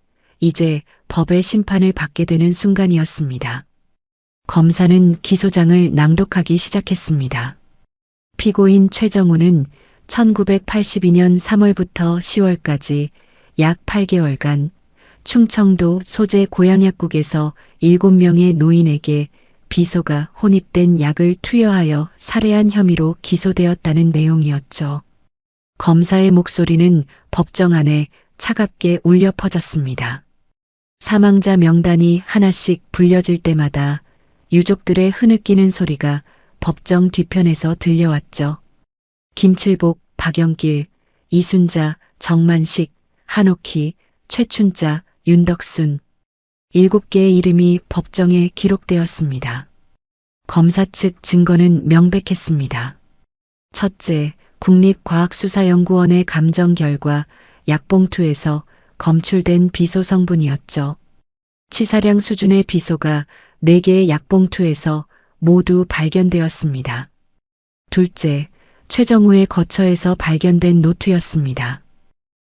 이제 법의 심판을 받게 되는 순간이었습니다. 검사는 기소장을 낭독하기 시작했습니다. 피고인 최정우는 1982년 3월부터 10월까지 약 8개월간 충청도 소재 고향약국에서 7명의 노인에게 비소가 혼입된 약을 투여하여 살해한 혐의로 기소되었다는 내용이었죠. 검사의 목소리는 법정 안에 차갑게 울려 퍼졌습니다. 사망자 명단이 하나씩 불려질 때마다 유족들의 흐느끼는 소리가 법정 뒤편에서 들려왔죠. 김칠복, 박영길, 이순자, 정만식, 한옥희, 최춘자, 윤덕순. 7개의 이름이 법정에 기록되었습니다. 검사 측 증거는 명백했습니다. 첫째, 국립과학수사연구원의 감정 결과 약봉투에서 검출된 비소 성분이었죠. 치사량 수준의 비소가 4개의 약봉투에서 모두 발견되었습니다. 둘째, 최정우의 거처에서 발견된 노트였습니다.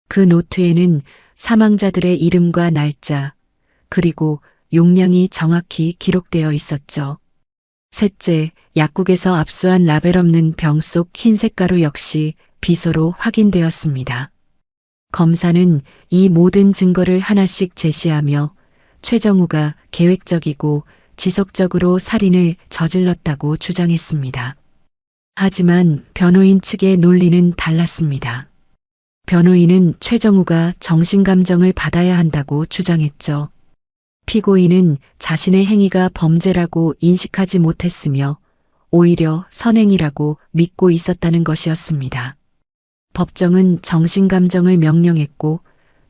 그 노트에는 사망자들의 이름과 날짜, 그리고 용량이 정확히 기록되어 있었죠. 셋째, 약국에서 압수한 라벨 없는 병 속 흰색 가루 역시 비소로 확인되었습니다. 검사는 이 모든 증거를 하나씩 제시하며 최정우가 계획적이고 지속적으로 살인을 저질렀다고 주장했습니다. 하지만 변호인 측의 논리는 달랐습니다. 변호인은 최정우가 정신감정을 받아야 한다고 주장했죠. 피고인은 자신의 행위가 범죄라고 인식하지 못했으며 오히려 선행이라고 믿고 있었다는 것이었습니다. 법정은 정신감정을 명령했고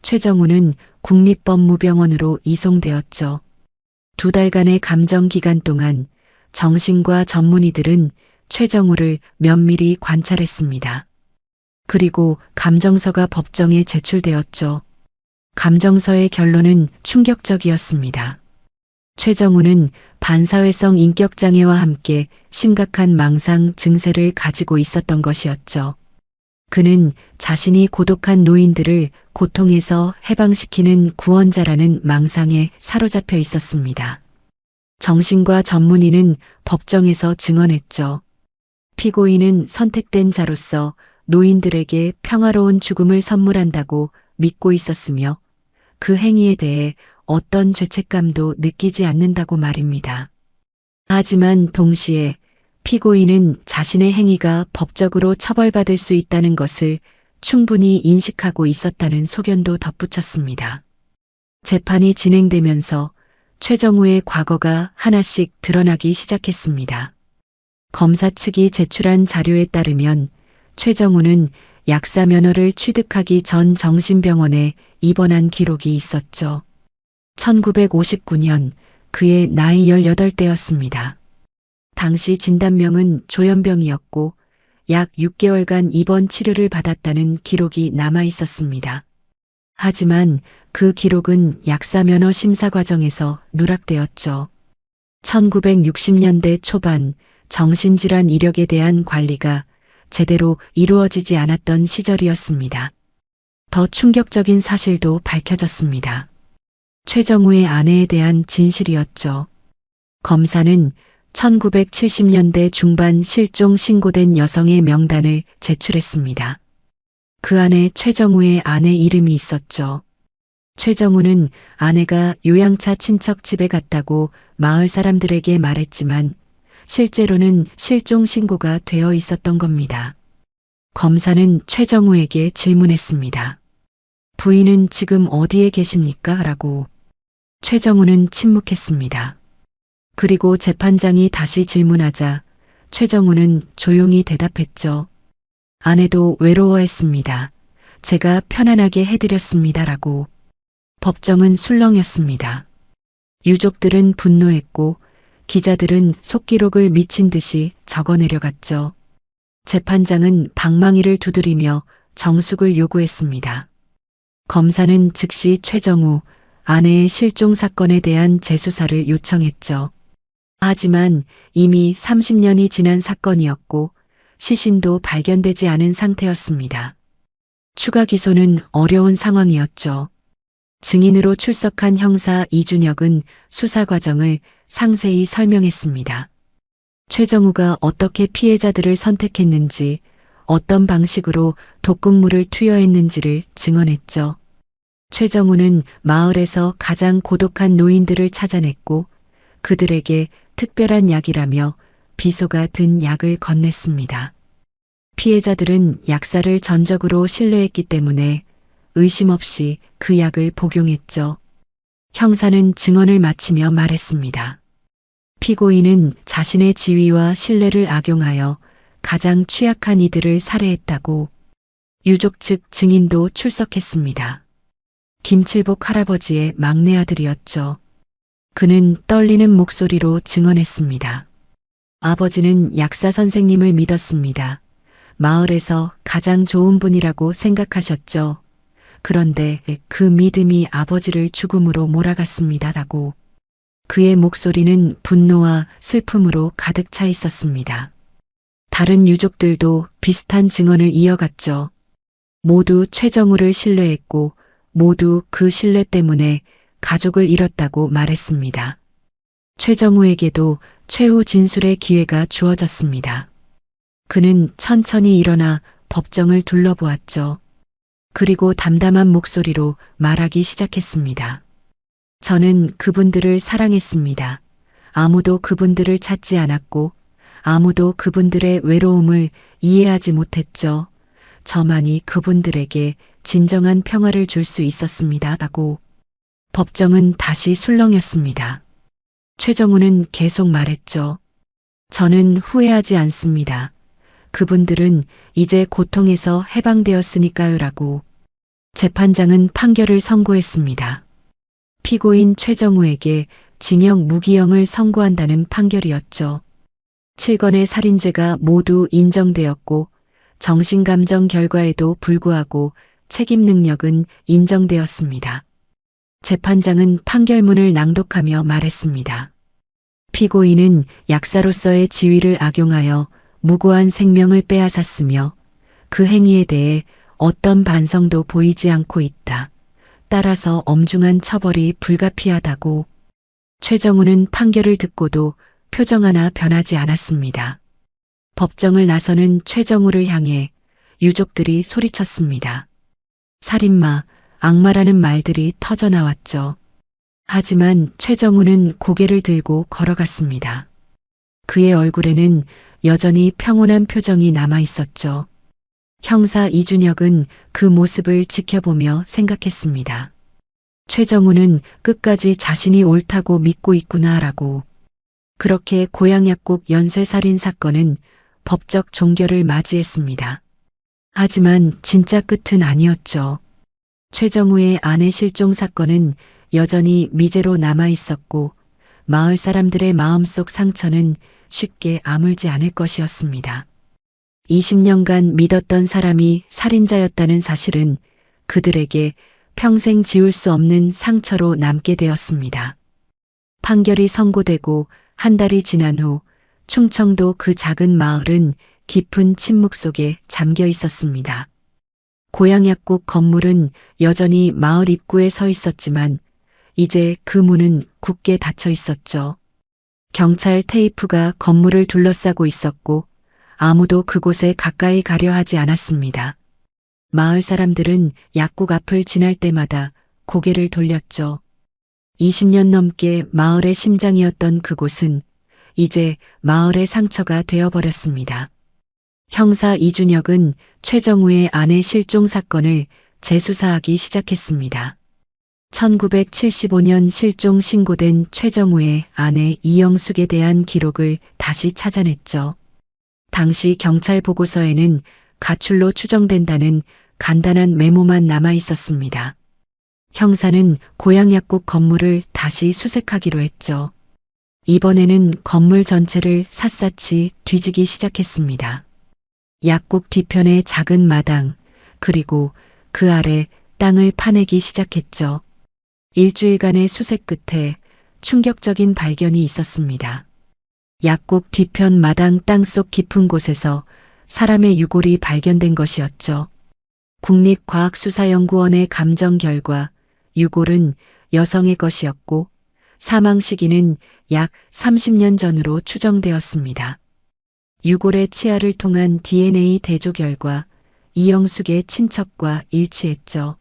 최정우는 국립법무병원으로 이송되었죠. 2달간의 감정 기간 동안 정신과 전문의들은 최정우를 면밀히 관찰했습니다. 그리고 감정서가 법정에 제출되었죠. 감정서의 결론은 충격적이었습니다. 최정우는 반사회성 인격장애와 함께 심각한 망상 증세를 가지고 있었던 것이었죠. 그는 자신이 고독한 노인들을 고통에서 해방시키는 구원자라는 망상에 사로잡혀 있었습니다. 정신과 전문의는 법정에서 증언했죠. 피고인은 선택된 자로서 노인들에게 평화로운 죽음을 선물한다고 믿고 있었으며 그 행위에 대해 어떤 죄책감도 느끼지 않는다고 말입니다. 하지만 동시에 피고인은 자신의 행위가 법적으로 처벌받을 수 있다는 것을 충분히 인식하고 있었다는 소견도 덧붙였습니다. 재판이 진행되면서 최정우의 과거가 하나씩 드러나기 시작했습니다. 검사 측이 제출한 자료에 따르면 최정우는 약사 면허를 취득하기 전 정신병원에 입원한 기록이 있었죠. 1959년 그의 나이 18대였습니다. 당시 진단명은 조현병이었고 약 6개월간 입원 치료를 받았다는 기록이 남아 있었습니다. 하지만 그 기록은 약사 면허 심사 과정에서 누락되었죠. 1960년대 초반 정신질환 이력에 대한 관리가 제대로 이루어지지 않았던 시절이었습니다. 더 충격적인 사실도 밝혀졌습니다. 최정우의 아내에 대한 진실이었죠. 검사는 1970년대 중반 실종 신고된 여성의 명단을 제출했습니다. 그 안에 최정우의 아내 이름이 있었죠. 최정우는 아내가 요양차 친척 집에 갔다고 마을 사람들에게 말했지만 실제로는 실종 신고가 되어 있었던 겁니다. 검사는 최정우에게 질문했습니다. 부인은 지금 어디에 계십니까? 라고. 최정우는 침묵했습니다. 그리고 재판장이 다시 질문하자 최정우는 조용히 대답했죠. 아내도 외로워했습니다. 제가 편안하게 해드렸습니다. 라고. 법정은 술렁였습니다. 유족들은 분노했고 기자들은 속기록을 미친 듯이 적어내려갔죠. 재판장은 방망이를 두드리며 정숙을 요구했습니다. 검사는 즉시 최정우 아내의 실종 사건에 대한 재수사를 요청했죠. 하지만 이미 30년이 지난 사건이었고 시신도 발견되지 않은 상태였습니다. 추가 기소는 어려운 상황이었죠. 증인으로 출석한 형사 이준혁은 수사 과정을 상세히 설명했습니다. 최정우가 어떻게 피해자들을 선택했는지, 어떤 방식으로 독극물을 투여했는지를 증언했죠. 최정우는 마을에서 가장 고독한 노인들을 찾아냈고 그들에게 특별한 약이라며 비소가 든 약을 건넸습니다. 피해자들은 약사를 전적으로 신뢰했기 때문에 의심 없이 그 약을 복용했죠. 형사는 증언을 마치며 말했습니다. 피고인은 자신의 지위와 신뢰를 악용하여 가장 취약한 이들을 살해했다고. 유족 측 증인도 출석했습니다. 김칠복 할아버지의 막내 아들이었죠. 그는 떨리는 목소리로 증언했습니다. 아버지는 약사 선생님을 믿었습니다. 마을에서 가장 좋은 분이라고 생각하셨죠. 그런데 그 믿음이 아버지를 죽음으로 몰아갔습니다. 라고. 그의 목소리는 분노와 슬픔으로 가득 차 있었습니다. 다른 유족들도 비슷한 증언을 이어갔죠. 모두 최정우를 신뢰했고 모두 그 신뢰 때문에 가족을 잃었다고 말했습니다. 최정우에게도 최후 진술의 기회가 주어졌습니다. 그는 천천히 일어나 법정을 둘러보았죠. 그리고 담담한 목소리로 말하기 시작했습니다. 저는 그분들을 사랑했습니다. 아무도 그분들을 찾지 않았고 아무도 그분들의 외로움을 이해하지 못했죠. 저만이 그분들에게 진정한 평화를 줄 수 있었습니다. 라고. 법정은 다시 술렁였습니다. 최정우는 계속 말했죠. 저는 후회하지 않습니다. 그분들은 이제 고통에서 해방되었으니까요. 라고. 재판장은 판결을 선고했습니다. 피고인 최정우에게 징역 무기형을 선고한다는 판결이었죠. 7건의 살인죄가 모두 인정되었고 정신감정 결과에도 불구하고 책임 능력은 인정되었습니다. 재판장은 판결문을 낭독하며 말했습니다. 피고인은 약사로서의 지위를 악용하여 무고한 생명을 빼앗았으며 그 행위에 대해 어떤 반성도 보이지 않고 있다. 따라서 엄중한 처벌이 불가피하다고. 최정우는 판결을 듣고도 표정 하나 변하지 않았습니다. 법정을 나서는 최정우를 향해 유족들이 소리쳤습니다. 살인마, 악마라는 말들이 터져나왔죠. 하지만 최정우는 고개를 들고 걸어갔습니다. 그의 얼굴에는 여전히 평온한 표정이 남아 있었죠. 형사 이준혁은 그 모습을 지켜보며 생각했습니다. 최정우는 끝까지 자신이 옳다고 믿고 있구나라고. 그렇게 고양약국 연쇄살인 사건은 법적 종결을 맞이했습니다. 하지만 진짜 끝은 아니었죠. 최정우의 아내 실종 사건은 여전히 미제로 남아 있었고 마을 사람들의 마음속 상처는 쉽게 아물지 않을 것이었습니다. 20년간 믿었던 사람이 살인자였다는 사실은 그들에게 평생 지울 수 없는 상처로 남게 되었습니다. 판결이 선고되고 한 달이 지난 후 충청도 그 작은 마을은 깊은 침묵 속에 잠겨 있었습니다. 고양약국 건물은 여전히 마을 입구에 서 있었지만 이제 그 문은 굳게 닫혀 있었죠. 경찰 테이프가 건물을 둘러싸고 있었고 아무도 그곳에 가까이 가려 하지 않았습니다. 마을 사람들은 약국 앞을 지날 때마다 고개를 돌렸죠. 20년 넘게 마을의 심장이었던 그곳은 이제 마을의 상처가 되어버렸습니다. 형사 이준혁은 최정우의 아내 실종 사건을 재수사하기 시작했습니다. 1975년 실종 신고된 최정우의 아내 이영숙에 대한 기록을 다시 찾아냈죠. 당시 경찰 보고서에는 가출로 추정된다는 간단한 메모만 남아 있었습니다. 형사는 고양약국 건물을 다시 수색하기로 했죠. 이번에는 건물 전체를 샅샅이 뒤지기 시작했습니다. 약국 뒤편의 작은 마당, 그리고 그 아래 땅을 파내기 시작했죠. 일주일간의 수색 끝에 충격적인 발견이 있었습니다. 약국 뒤편 마당 땅속 깊은 곳에서 사람의 유골이 발견된 것이었죠. 국립과학수사연구원의 감정 결과 유골은 여성의 것이었고 사망 시기는 약 30년 전으로 추정되었습니다. 유골의 치아를 통한 DNA 대조 결과 이영숙의 친척과 일치했죠.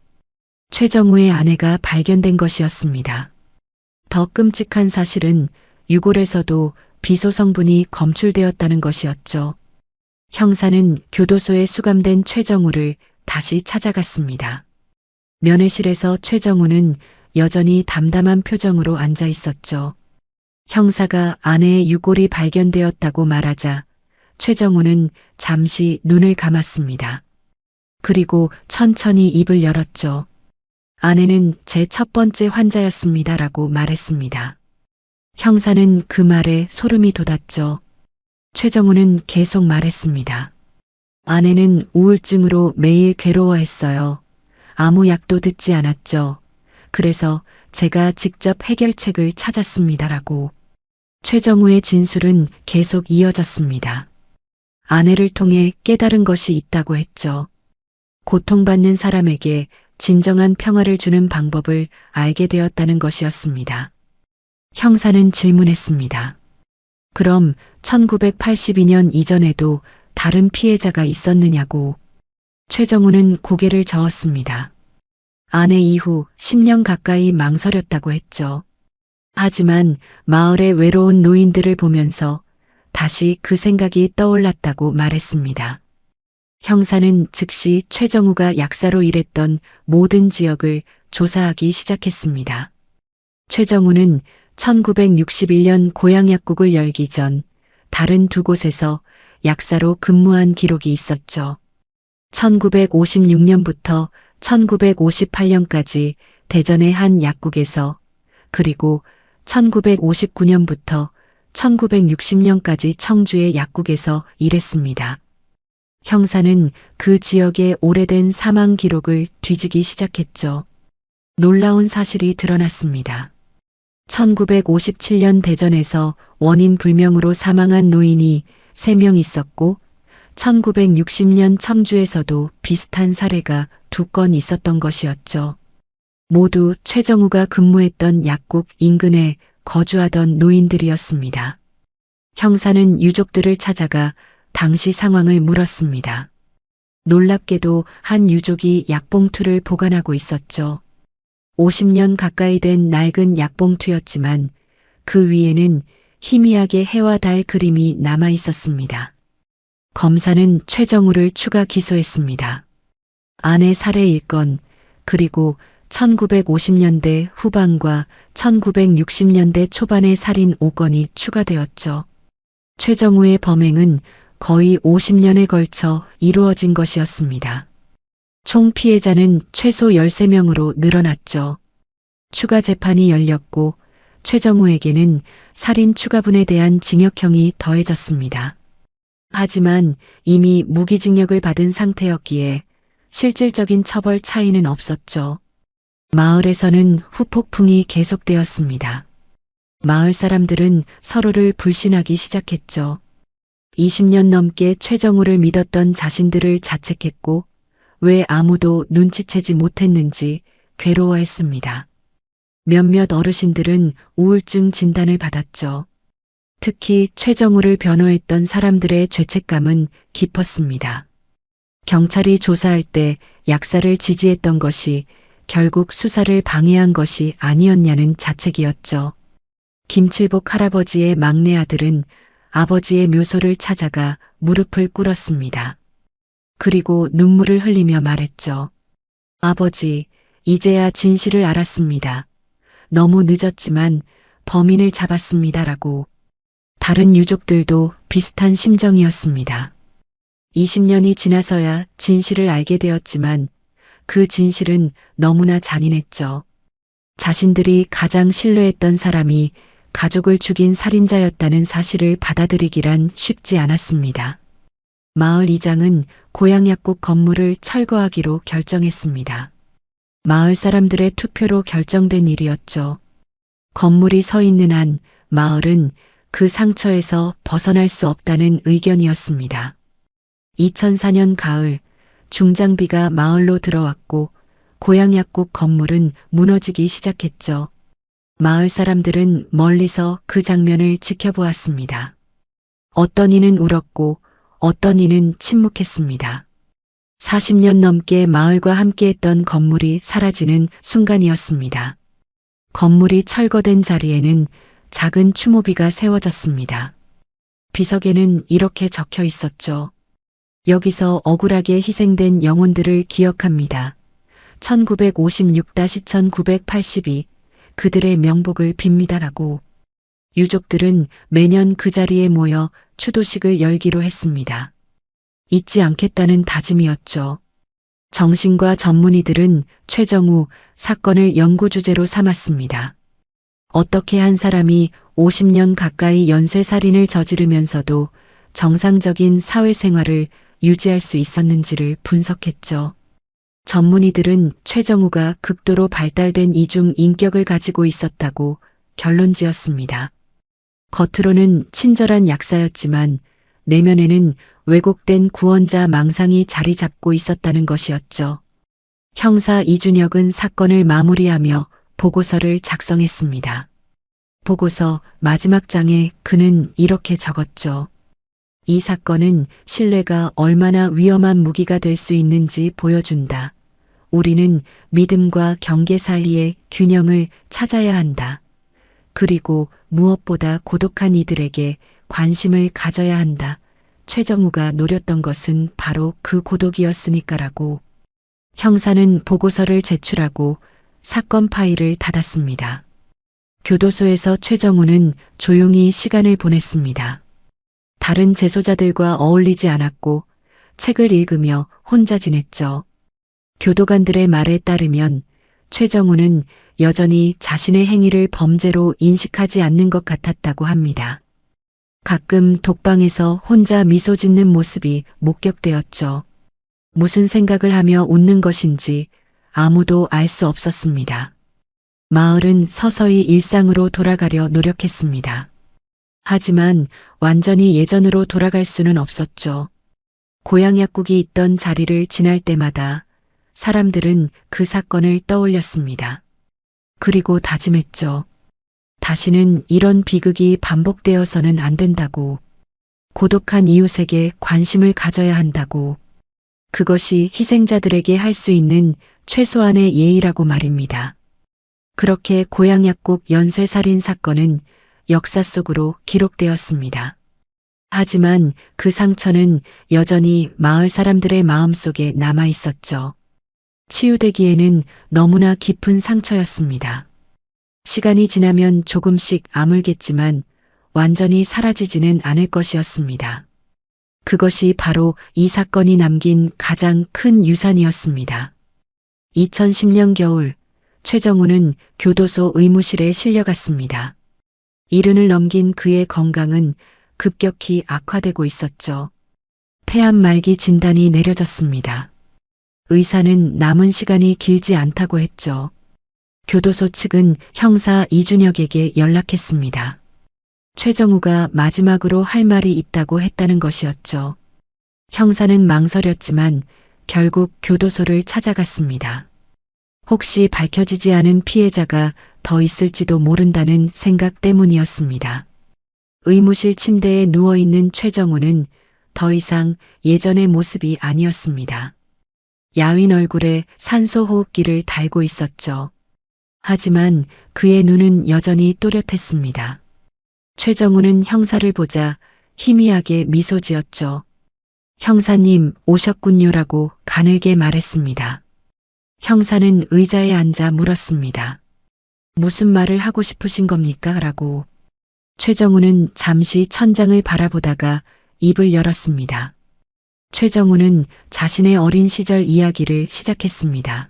최정우의 아내가 발견된 것이었습니다. 더 끔찍한 사실은 유골에서도 비소 성분이 검출되었다는 것이었죠. 형사는 교도소에 수감된 최정우를 다시 찾아갔습니다. 면회실에서 최정우는 여전히 담담한 표정으로 앉아 있었죠. 형사가 아내의 유골이 발견되었다고 말하자 최정우는 잠시 눈을 감았습니다. 그리고 천천히 입을 열었죠. 아내는 제 첫 번째 환자였습니다라고 말했습니다. 형사는 그 말에 소름이 돋았죠. 최정우는 계속 말했습니다. 아내는 우울증으로 매일 괴로워했어요. 아무 약도 듣지 않았죠. 그래서 제가 직접 해결책을 찾았습니다라고. 최정우의 진술은 계속 이어졌습니다. 아내를 통해 깨달은 것이 있다고 했죠. 고통받는 사람에게 진정한 평화를 주는 방법을 알게 되었다는 것이었습니다. 형사는 질문했습니다. 그럼 1982년 이전에도 다른 피해자가 있었느냐고. 최정우는 고개를 저었습니다. 아내 이후 10년 가까이 망설였다고 했죠. 하지만 마을의 외로운 노인들을 보면서 다시 그 생각이 떠올랐다고 말했습니다. 형사는 즉시 최정우가 약사로 일했던 모든 지역을 조사하기 시작했습니다. 최정우는 1961년 고양약국을 열기 전 다른 두 곳에서 약사로 근무한 기록이 있었죠. 1956년부터 1958년까지 대전의 한 약국에서, 그리고 1959년부터 1960년까지 청주의 약국에서 일했습니다. 형사는 그 지역의 오래된 사망 기록을 뒤지기 시작했죠. 놀라운 사실이 드러났습니다. 1957년 대전에서 원인 불명으로 사망한 노인이 3명 있었고 1960년 청주에서도 비슷한 사례가 2건 있었던 것이었죠. 모두 최정우가 근무했던 약국 인근에 거주하던 노인들이었습니다. 형사는 유족들을 찾아가 당시 상황을 물었습니다. 놀랍게도 한 유족이 약봉투를 보관하고 있었죠. 50년 가까이 된 낡은 약봉투였지만 그 위에는 희미하게 해와 달 그림이 남아 있었습니다. 검사는 최정우를 추가 기소했습니다. 아내 살해 1건, 그리고 1950년대 후반과 1960년대 초반의 살인 5건이 추가되었죠. 최정우의 범행은 거의 50년에 걸쳐 이루어진 것이었습니다. 총 피해자는 최소 13명으로 늘어났죠. 추가 재판이 열렸고 최정우에게는 살인 추가분에 대한 징역형이 더해졌습니다. 하지만 이미 무기징역을 받은 상태였기에 실질적인 처벌 차이는 없었죠. 마을에서는 후폭풍이 계속되었습니다. 마을 사람들은 서로를 불신하기 시작했죠. 20년 넘게 최정우를 믿었던 자신들을 자책했고 왜 아무도 눈치채지 못했는지 괴로워했습니다. 몇몇 어르신들은 우울증 진단을 받았죠. 특히 최정우를 변호했던 사람들의 죄책감은 깊었습니다. 경찰이 조사할 때 약사를 지지했던 것이 결국 수사를 방해한 것이 아니었냐는 자책이었죠. 김칠복 할아버지의 막내 아들은 아버지의 묘소를 찾아가 무릎을 꿇었습니다. 그리고 눈물을 흘리며 말했죠. 아버지, 이제야 진실을 알았습니다. 너무 늦었지만 범인을 잡았습니다라고. 다른 유족들도 비슷한 심정이었습니다. 20년이 지나서야 진실을 알게 되었지만 그 진실은 너무나 잔인했죠. 자신들이 가장 신뢰했던 사람이 가족을 죽인 살인자였다는 사실을 받아들이기란 쉽지 않았습니다. 마을 이장은 고향 약국 건물을 철거하기로 결정했습니다. 마을 사람들의 투표로 결정된 일이었죠. 건물이 서 있는 한 마을은 그 상처에서 벗어날 수 없다는 의견이었습니다. 2004년 가을 중장비가 마을로 들어왔고 고향 약국 건물은 무너지기 시작했죠. 마을 사람들은 멀리서 그 장면을 지켜보았습니다. 어떤 이는 울었고 어떤 이는 침묵했습니다. 40년 넘게 마을과 함께했던 건물이 사라지는 순간이었습니다. 건물이 철거된 자리에는 작은 추모비가 세워졌습니다. 비석에는 이렇게 적혀 있었죠. 여기서 억울하게 희생된 영혼들을 기억합니다. 1956-1982 그들의 명복을 빕니다라고. 유족들은 매년 그 자리에 모여 추도식을 열기로 했습니다. 잊지 않겠다는 다짐이었죠. 정신과 전문의들은 최정우 사건을 연구 주제로 삼았습니다. 어떻게 한 사람이 50년 가까이 연쇄살인을 저지르면서도 정상적인 사회생활을 유지할 수 있었는지를 분석했죠. 전문의들은 최정우가 극도로 발달된 이중 인격을 가지고 있었다고 결론지었습니다. 겉으로는 친절한 약사였지만 내면에는 왜곡된 구원자 망상이 자리 잡고 있었다는 것이었죠. 형사 이준혁은 사건을 마무리하며 보고서를 작성했습니다. 보고서 마지막 장에 그는 이렇게 적었죠. 이 사건은 신뢰가 얼마나 위험한 무기가 될 수 있는지 보여준다. 우리는 믿음과 경계 사이의 균형을 찾아야 한다. 그리고 무엇보다 고독한 이들에게 관심을 가져야 한다. 최정우가 노렸던 것은 바로 그 고독이었으니까라고. 형사는 보고서를 제출하고 사건 파일을 닫았습니다. 교도소에서 최정우는 조용히 시간을 보냈습니다. 다른 재소자들과 어울리지 않았고 책을 읽으며 혼자 지냈죠. 교도관들의 말에 따르면 최정우는 여전히 자신의 행위를 범죄로 인식하지 않는 것 같았다고 합니다. 가끔 독방에서 혼자 미소 짓는 모습이 목격되었죠. 무슨 생각을 하며 웃는 것인지 아무도 알 수 없었습니다. 마을은 서서히 일상으로 돌아가려 노력했습니다. 하지만 완전히 예전으로 돌아갈 수는 없었죠. 고향 약국이 있던 자리를 지날 때마다 사람들은 그 사건을 떠올렸습니다. 그리고 다짐했죠. 다시는 이런 비극이 반복되어서는 안 된다고. 고독한 이웃에게 관심을 가져야 한다고. 그것이 희생자들에게 할 수 있는 최소한의 예의라고 말입니다. 그렇게 고향 약국 연쇄살인 사건은 역사 속으로 기록되었습니다. 하지만 그 상처는 여전히 마을 사람들의 마음속에 남아 있었죠. 치유되기에는 너무나 깊은 상처였습니다. 시간이 지나면 조금씩 아물겠지만 완전히 사라지지는 않을 것이었습니다. 그것이 바로 이 사건이 남긴 가장 큰 유산이었습니다. 2010년 겨울, 최정우는 교도소 의무실에 실려갔습니다. 이른을 넘긴 그의 건강은 급격히 악화되고 있었죠. 폐암 말기 진단이 내려졌습니다. 의사는 남은 시간이 길지 않다고 했죠. 교도소 측은 형사 이준혁에게 연락했습니다. 최정우가 마지막으로 할 말이 있다고 했다는 것이었죠. 형사는 망설였지만 결국 교도소를 찾아갔습니다. 혹시 밝혀지지 않은 피해자가 더 있을지도 모른다는 생각 때문이었습니다. 의무실 침대에 누워있는 최정우는 더 이상 예전의 모습이 아니었습니다. 야윈 얼굴에 산소 호흡기를 달고 있었죠. 하지만 그의 눈은 여전히 또렷했습니다. 최정우는 형사를 보자 희미하게 미소 지었죠. 형사님 오셨군요라고 가늘게 말했습니다. 형사는 의자에 앉아 물었습니다. 무슨 말을 하고 싶으신 겁니까? 라고. 최정우는 잠시 천장을 바라보다가 입을 열었습니다. 최정우는 자신의 어린 시절 이야기를 시작했습니다.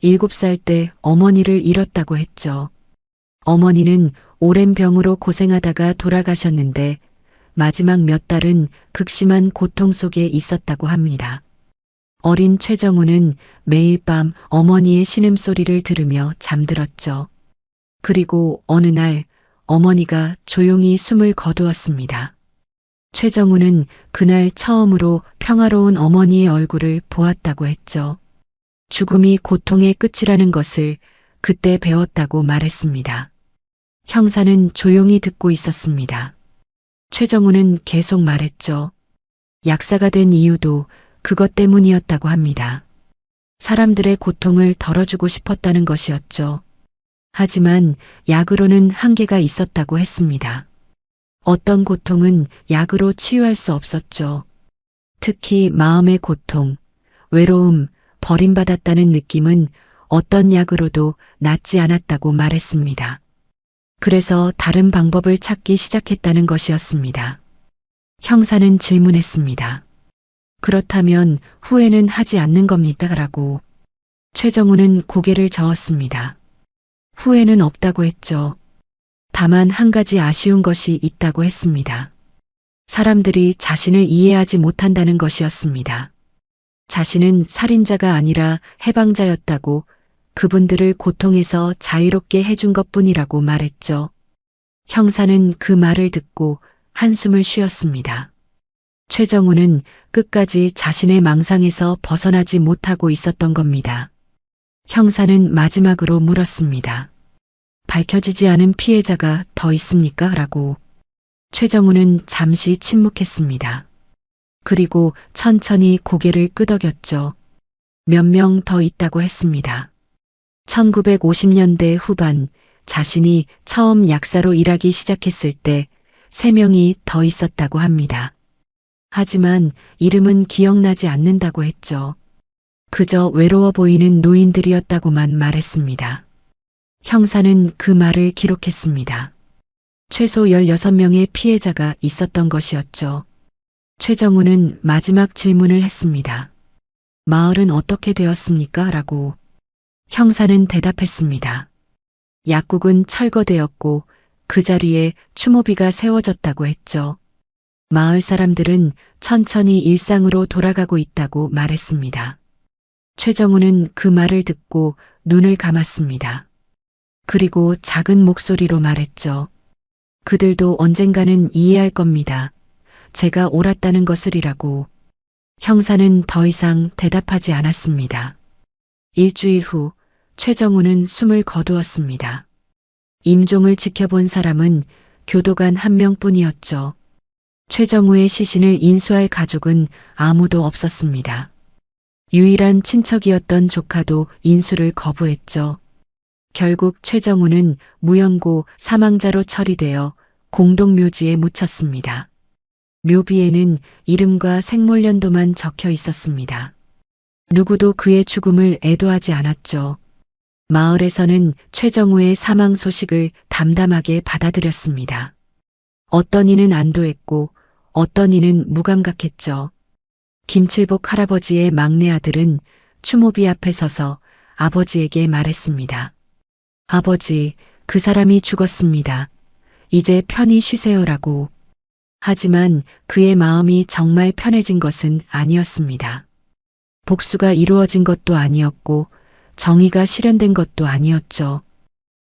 7살 때 어머니를 잃었다고 했죠. 어머니는 오랜 병으로 고생하다가 돌아가셨는데 마지막 몇 달은 극심한 고통 속에 있었다고 합니다. 어린 최정우는 매일 밤 어머니의 신음소리를 들으며 잠들었죠. 그리고 어느 날 어머니가 조용히 숨을 거두었습니다. 최정우는 그날 처음으로 평화로운 어머니의 얼굴을 보았다고 했죠. 죽음이 고통의 끝이라는 것을 그때 배웠다고 말했습니다. 형사는 조용히 듣고 있었습니다. 최정우는 계속 말했죠. 약사가 된 이유도 그것 때문이었다고 합니다. 사람들의 고통을 덜어주고 싶었다는 것이었죠. 하지만 약으로는 한계가 있었다고 했습니다. 어떤 고통은 약으로 치유할 수 없었죠. 특히 마음의 고통, 외로움, 버림받았다는 느낌은 어떤 약으로도 낫지 않았다고 말했습니다. 그래서 다른 방법을 찾기 시작했다는 것이었습니다. 형사는 질문했습니다. 그렇다면 후회는 하지 않는 겁니까? 라고. 최정우는 고개를 저었습니다. 후회는 없다고 했죠. 다만 한 가지 아쉬운 것이 있다고 했습니다. 사람들이 자신을 이해하지 못한다는 것이었습니다. 자신은 살인자가 아니라 해방자였다고 그분들을 고통에서 자유롭게 해준 것뿐이라고 말했죠. 형사는 그 말을 듣고 한숨을 쉬었습니다. 최정우는 끝까지 자신의 망상에서 벗어나지 못하고 있었던 겁니다. 형사는 마지막으로 물었습니다. 밝혀지지 않은 피해자가 더 있습니까? 라고. 최정우는 잠시 침묵했습니다. 그리고 천천히 고개를 끄덕였죠. 몇 명 더 있다고 했습니다. 1950년대 후반 자신이 처음 약사로 일하기 시작했을 때 3명이 더 있었다고 합니다. 하지만 이름은 기억나지 않는다고 했죠. 그저 외로워 보이는 노인들이었다고만 말했습니다. 형사는 그 말을 기록했습니다. 최소 16명의 피해자가 있었던 것이었죠. 최정우는 마지막 질문을 했습니다. 마을은 어떻게 되었습니까? 라고. 형사는 대답했습니다. 약국은 철거되었고 그 자리에 추모비가 세워졌다고 했죠. 마을 사람들은 천천히 일상으로 돌아가고 있다고 말했습니다. 최정우는 그 말을 듣고 눈을 감았습니다. 그리고 작은 목소리로 말했죠. 그들도 언젠가는 이해할 겁니다. 제가 옳았다는 것을이라고. 형사는 더 이상 대답하지 않았습니다. 일주일 후 최정우는 숨을 거두었습니다. 임종을 지켜본 사람은 교도관 한 명뿐이었죠. 최정우의 시신을 인수할 가족은 아무도 없었습니다. 유일한 친척이었던 조카도 인수를 거부했죠. 결국 최정우는 무연고 사망자로 처리되어 공동묘지에 묻혔습니다. 묘비에는 이름과 생물연도만 적혀 있었습니다. 누구도 그의 죽음을 애도하지 않았죠. 마을에서는 최정우의 사망 소식을 담담하게 받아들였습니다. 어떤 이는 안도했고 어떤 이는 무감각했죠. 김칠복 할아버지의 막내 아들은 추모비 앞에 서서 아버지에게 말했습니다. 아버지, 그 사람이 죽었습니다. 이제 편히 쉬세요라고. 하지만 그의 마음이 정말 편해진 것은 아니었습니다. 복수가 이루어진 것도 아니었고 정의가 실현된 것도 아니었죠.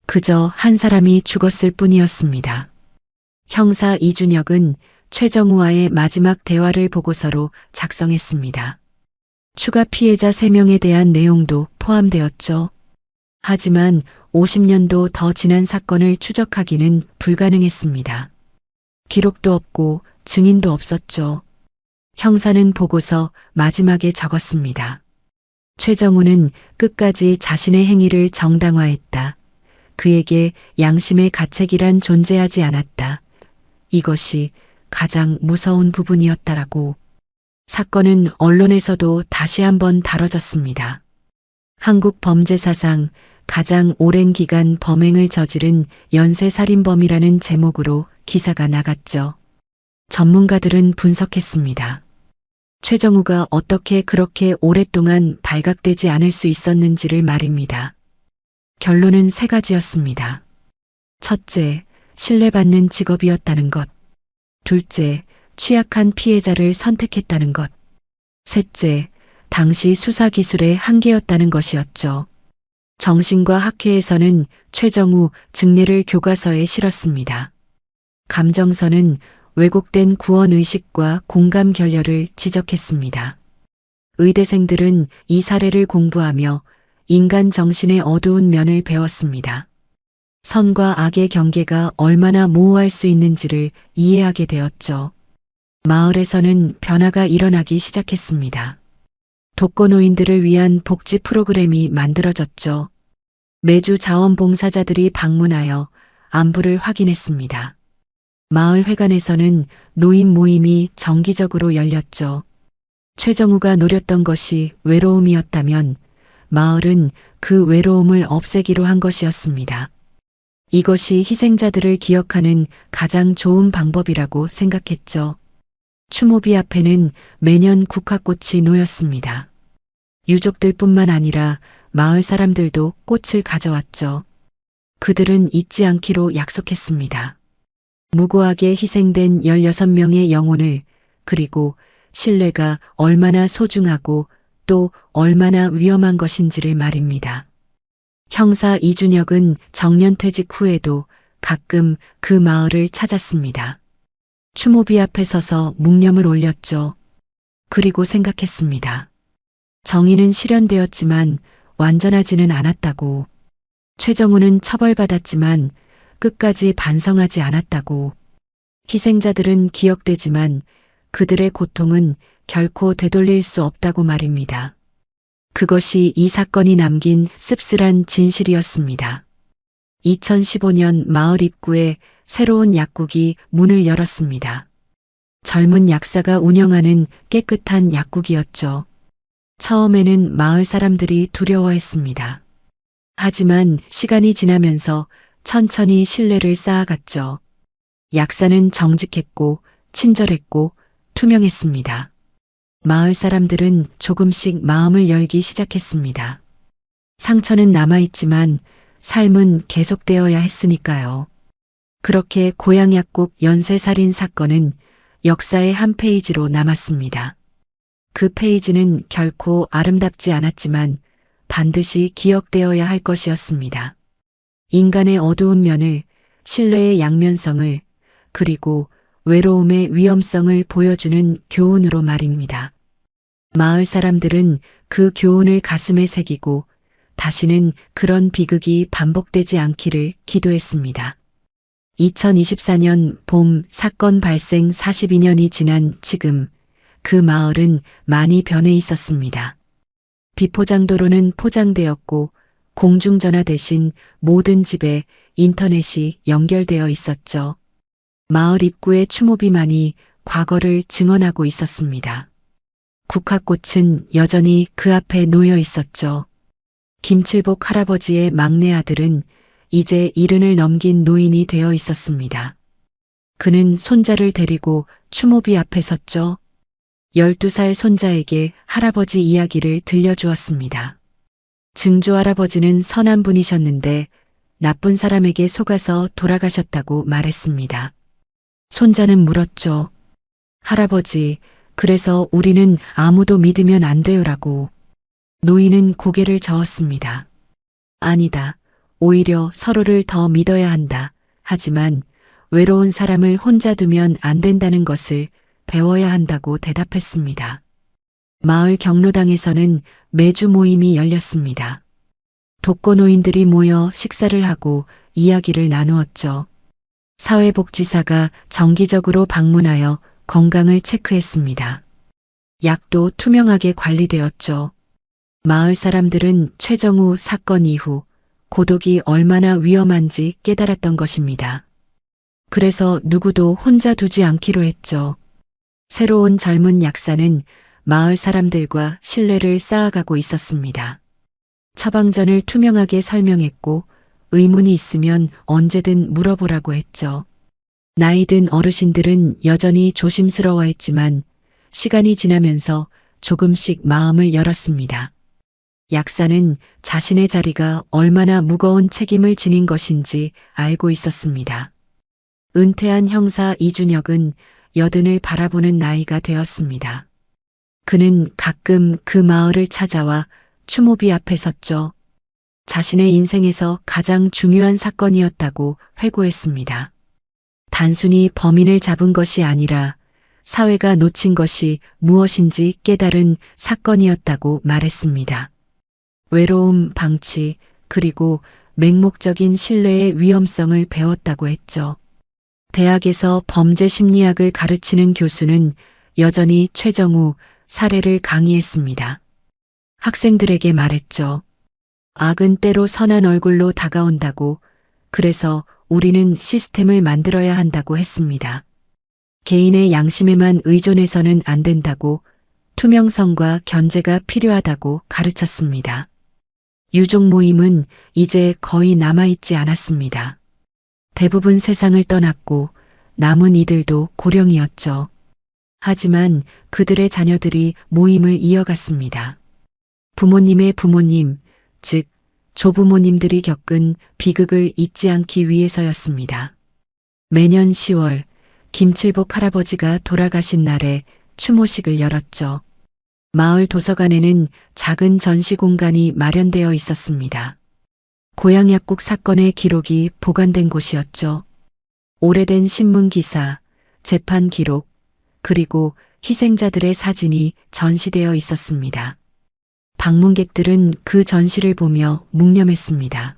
그저 한 사람이 죽었을 뿐이었습니다. 형사 이준혁은 최정우와의 마지막 대화를 보고서로 작성했습니다. 추가 피해자 3명에 대한 내용도 포함되었죠. 하지만 50년도 더 지난 사건을 추적하기는 불가능했습니다. 기록도 없고 증인도 없었죠. 형사는 보고서 마지막에 적었습니다. 최정우는 끝까지 자신의 행위를 정당화했다. 그에게 양심의 가책이란 존재하지 않았다. 이것이 가장 무서운 부분이었다라고. 사건은 언론에서도 다시 한번 다뤄졌습니다. 한국 범죄사상 가장 오랜 기간 범행을 저지른 연쇄살인범이라는 제목으로 기사가 나갔죠. 전문가들은 분석했습니다. 최정우가 어떻게 그렇게 오랫동안 발각되지 않을 수 있었는지를 말입니다. 결론은 3가지였습니다. 첫째, 신뢰받는 직업이었다는 것. 둘째, 취약한 피해자를 선택했다는 것. 셋째, 당시 수사 기술의 한계였다는 것이었죠. 정신과 학회에서는 최정우 증례를 교과서에 실었습니다. 감정서는 왜곡된 구원의식과 공감 결여를 지적했습니다. 의대생들은 이 사례를 공부하며 인간 정신의 어두운 면을 배웠습니다. 선과 악의 경계가 얼마나 모호할 수 있는지를 이해하게 되었죠. 마을에서는 변화가 일어나기 시작했습니다. 독거노인들을 위한 복지 프로그램이 만들어졌죠. 매주 자원봉사자들이 방문하여 안부를 확인했습니다. 마을 회관에서는 노인 모임이 정기적으로 열렸죠. 최정우가 노렸던 것이 외로움이었다면 마을은 그 외로움을 없애기로 한 것이었습니다. 이것이 희생자들을 기억하는 가장 좋은 방법이라고 생각했죠. 추모비 앞에는 매년 국화꽃이 놓였습니다. 유족들뿐만 아니라 마을 사람들도 꽃을 가져왔죠. 그들은 잊지 않기로 약속했습니다. 무고하게 희생된 16명의 영혼을, 그리고 신뢰가 얼마나 소중하고 또 얼마나 위험한 것인지를 말입니다. 형사 이준혁은 정년퇴직 후에도 가끔 그 마을을 찾았습니다. 추모비 앞에 서서 묵념을 올렸죠. 그리고 생각했습니다. 정의는 실현되었지만 완전하지는 않았다고. 최정우는 처벌받았지만 끝까지 반성하지 않았다고. 희생자들은 기억되지만 그들의 고통은 결코 되돌릴 수 없다고 말입니다. 그것이 이 사건이 남긴 씁쓸한 진실이었습니다. 2015년 마을 입구에 새로운 약국이 문을 열었습니다. 젊은 약사가 운영하는 깨끗한 약국이었죠. 처음에는 마을 사람들이 두려워했습니다. 하지만 시간이 지나면서 천천히 신뢰를 쌓아갔죠. 약사는 정직했고 친절했고 투명했습니다. 마을 사람들은 조금씩 마음을 열기 시작했습니다. 상처는 남아있지만 삶은 계속되어야 했으니까요. 그렇게 고향약국 연쇄살인 사건은 역사의 한 페이지로 남았습니다. 그 페이지는 결코 아름답지 않았지만 반드시 기억되어야 할 것이었습니다. 인간의 어두운 면을, 신뢰의 양면성을, 그리고 외로움의 위험성을 보여주는 교훈으로 말입니다. 마을 사람들은 그 교훈을 가슴에 새기고 다시는 그런 비극이 반복되지 않기를 기도했습니다. 2024년 봄 사건 발생 42년이 지난 지금 그 마을은 많이 변해 있었습니다. 비포장도로는 포장되었고 공중전화 대신 모든 집에 인터넷이 연결되어 있었죠. 마을 입구의 추모비만이 과거를 증언하고 있었습니다. 국화꽃은 여전히 그 앞에 놓여 있었죠. 김칠복 할아버지의 막내 아들은 이제 70을 넘긴 노인이 되어 있었습니다. 그는 손자를 데리고 추모비 앞에 섰죠. 12살 손자에게 할아버지 이야기를 들려주었습니다. 증조 할아버지는 선한 분이셨는데 나쁜 사람에게 속아서 돌아가셨다고 말했습니다. 손자는 물었죠. 할아버지, 그래서 우리는 아무도 믿으면 안 돼요라고. 노인은 고개를 저었습니다. 아니다. 오히려 서로를 더 믿어야 한다. 하지만 외로운 사람을 혼자 두면 안 된다는 것을 배워야 한다고 대답했습니다. 마을 경로당에서는 매주 모임이 열렸습니다. 독거노인들이 모여 식사를 하고 이야기를 나누었죠. 사회복지사가 정기적으로 방문하여 건강을 체크했습니다. 약도 투명하게 관리되었죠. 마을 사람들은 최정우 사건 이후 고독이 얼마나 위험한지 깨달았던 것입니다. 그래서 누구도 혼자 두지 않기로 했죠. 새로운 젊은 약사는 마을 사람들과 신뢰를 쌓아가고 있었습니다. 처방전을 투명하게 설명했고 의문이 있으면 언제든 물어보라고 했죠. 나이 든 어르신들은 여전히 조심스러워했지만 시간이 지나면서 조금씩 마음을 열었습니다. 약사는 자신의 자리가 얼마나 무거운 책임을 지닌 것인지 알고 있었습니다. 은퇴한 형사 이준혁은 80을 바라보는 나이가 되었습니다. 그는 가끔 그 마을을 찾아와 추모비 앞에 섰죠. 자신의 인생에서 가장 중요한 사건이었다고 회고했습니다. 단순히 범인을 잡은 것이 아니라 사회가 놓친 것이 무엇인지 깨달은 사건이었다고 말했습니다. 외로움 방치, 그리고 맹목적인 신뢰의 위험성을 배웠다고 했죠. 대학에서 범죄 심리학을 가르치는 교수는 여전히 최정우 사례를 강의했습니다. 학생들에게 말했죠. 악은 때로 선한 얼굴로 다가온다고, 그래서 우리는 시스템을 만들어야 한다고 했습니다. 개인의 양심에만 의존해서는 안 된다고, 투명성과 견제가 필요하다고 가르쳤습니다. 유족 모임은 이제 거의 남아있지 않았습니다. 대부분 세상을 떠났고 남은 이들도 고령이었죠. 하지만 그들의 자녀들이 모임을 이어갔습니다. 부모님의 부모님, 즉 조부모님들이 겪은 비극을 잊지 않기 위해서였습니다. 매년 10월 김칠복 할아버지가 돌아가신 날에 추모식을 열었죠. 마을 도서관에는 작은 전시 공간이 마련되어 있었습니다. 고향약국 사건의 기록이 보관된 곳이었죠. 오래된 신문 기사, 재판 기록, 그리고 희생자들의 사진이 전시되어 있었습니다. 방문객들은 그 전시를 보며 묵념했습니다.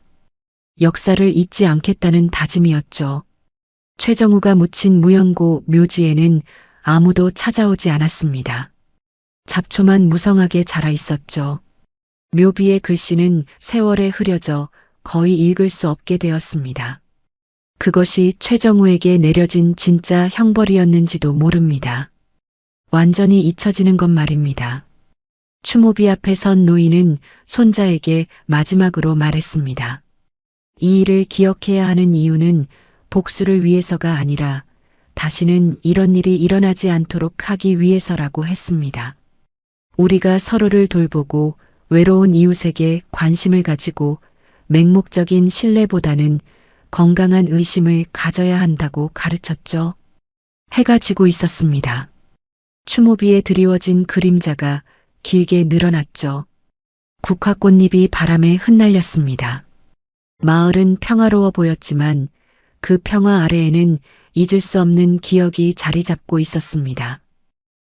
역사를 잊지 않겠다는 다짐이었죠. 최정우가 묻힌 무연고 묘지에는 아무도 찾아오지 않았습니다. 잡초만 무성하게 자라 있었죠. 묘비의 글씨는 세월에 흐려져 거의 읽을 수 없게 되었습니다. 그것이 최정우에게 내려진 진짜 형벌이었는지도 모릅니다. 완전히 잊혀지는 것 말입니다. 추모비 앞에 선 노인은 손자에게 마지막으로 말했습니다. 이 일을 기억해야 하는 이유는 복수를 위해서가 아니라 다시는 이런 일이 일어나지 않도록 하기 위해서라고 했습니다. 우리가 서로를 돌보고 외로운 이웃에게 관심을 가지고 맹목적인 신뢰보다는 건강한 의심을 가져야 한다고 가르쳤죠. 해가 지고 있었습니다. 추모비에 드리워진 그림자가 길게 늘어났죠. 국화꽃잎이 바람에 흩날렸습니다. 마을은 평화로워 보였지만 그 평화 아래에는 잊을 수 없는 기억이 자리 잡고 있었습니다.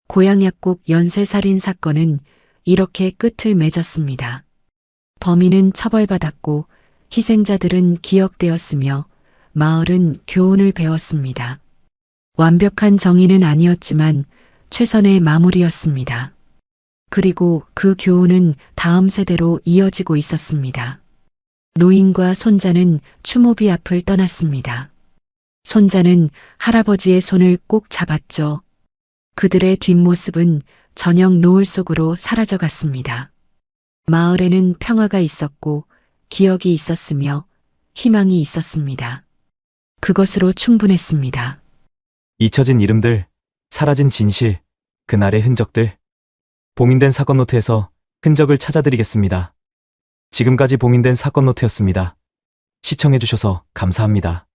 고향약국 연쇄살인 사건은 이렇게 끝을 맺었습니다. 범인은 처벌받았고 희생자들은 기억되었으며 마을은 교훈을 배웠습니다. 완벽한 정의는 아니었지만 최선의 마무리였습니다. 그리고 그 교훈은 다음 세대로 이어지고 있었습니다. 노인과 손자는 추모비 앞을 떠났습니다. 손자는 할아버지의 손을 꼭 잡았죠. 그들의 뒷모습은 저녁 노을 속으로 사라져갔습니다. 마을에는 평화가 있었고 기억이 있었으며 희망이 있었습니다. 그것으로 충분했습니다. 잊혀진 이름들, 사라진 진실, 그날의 흔적들. 봉인된 사건 노트에서 흔적을 찾아드리겠습니다. 지금까지 봉인된 사건 노트였습니다. 시청해주셔서 감사합니다.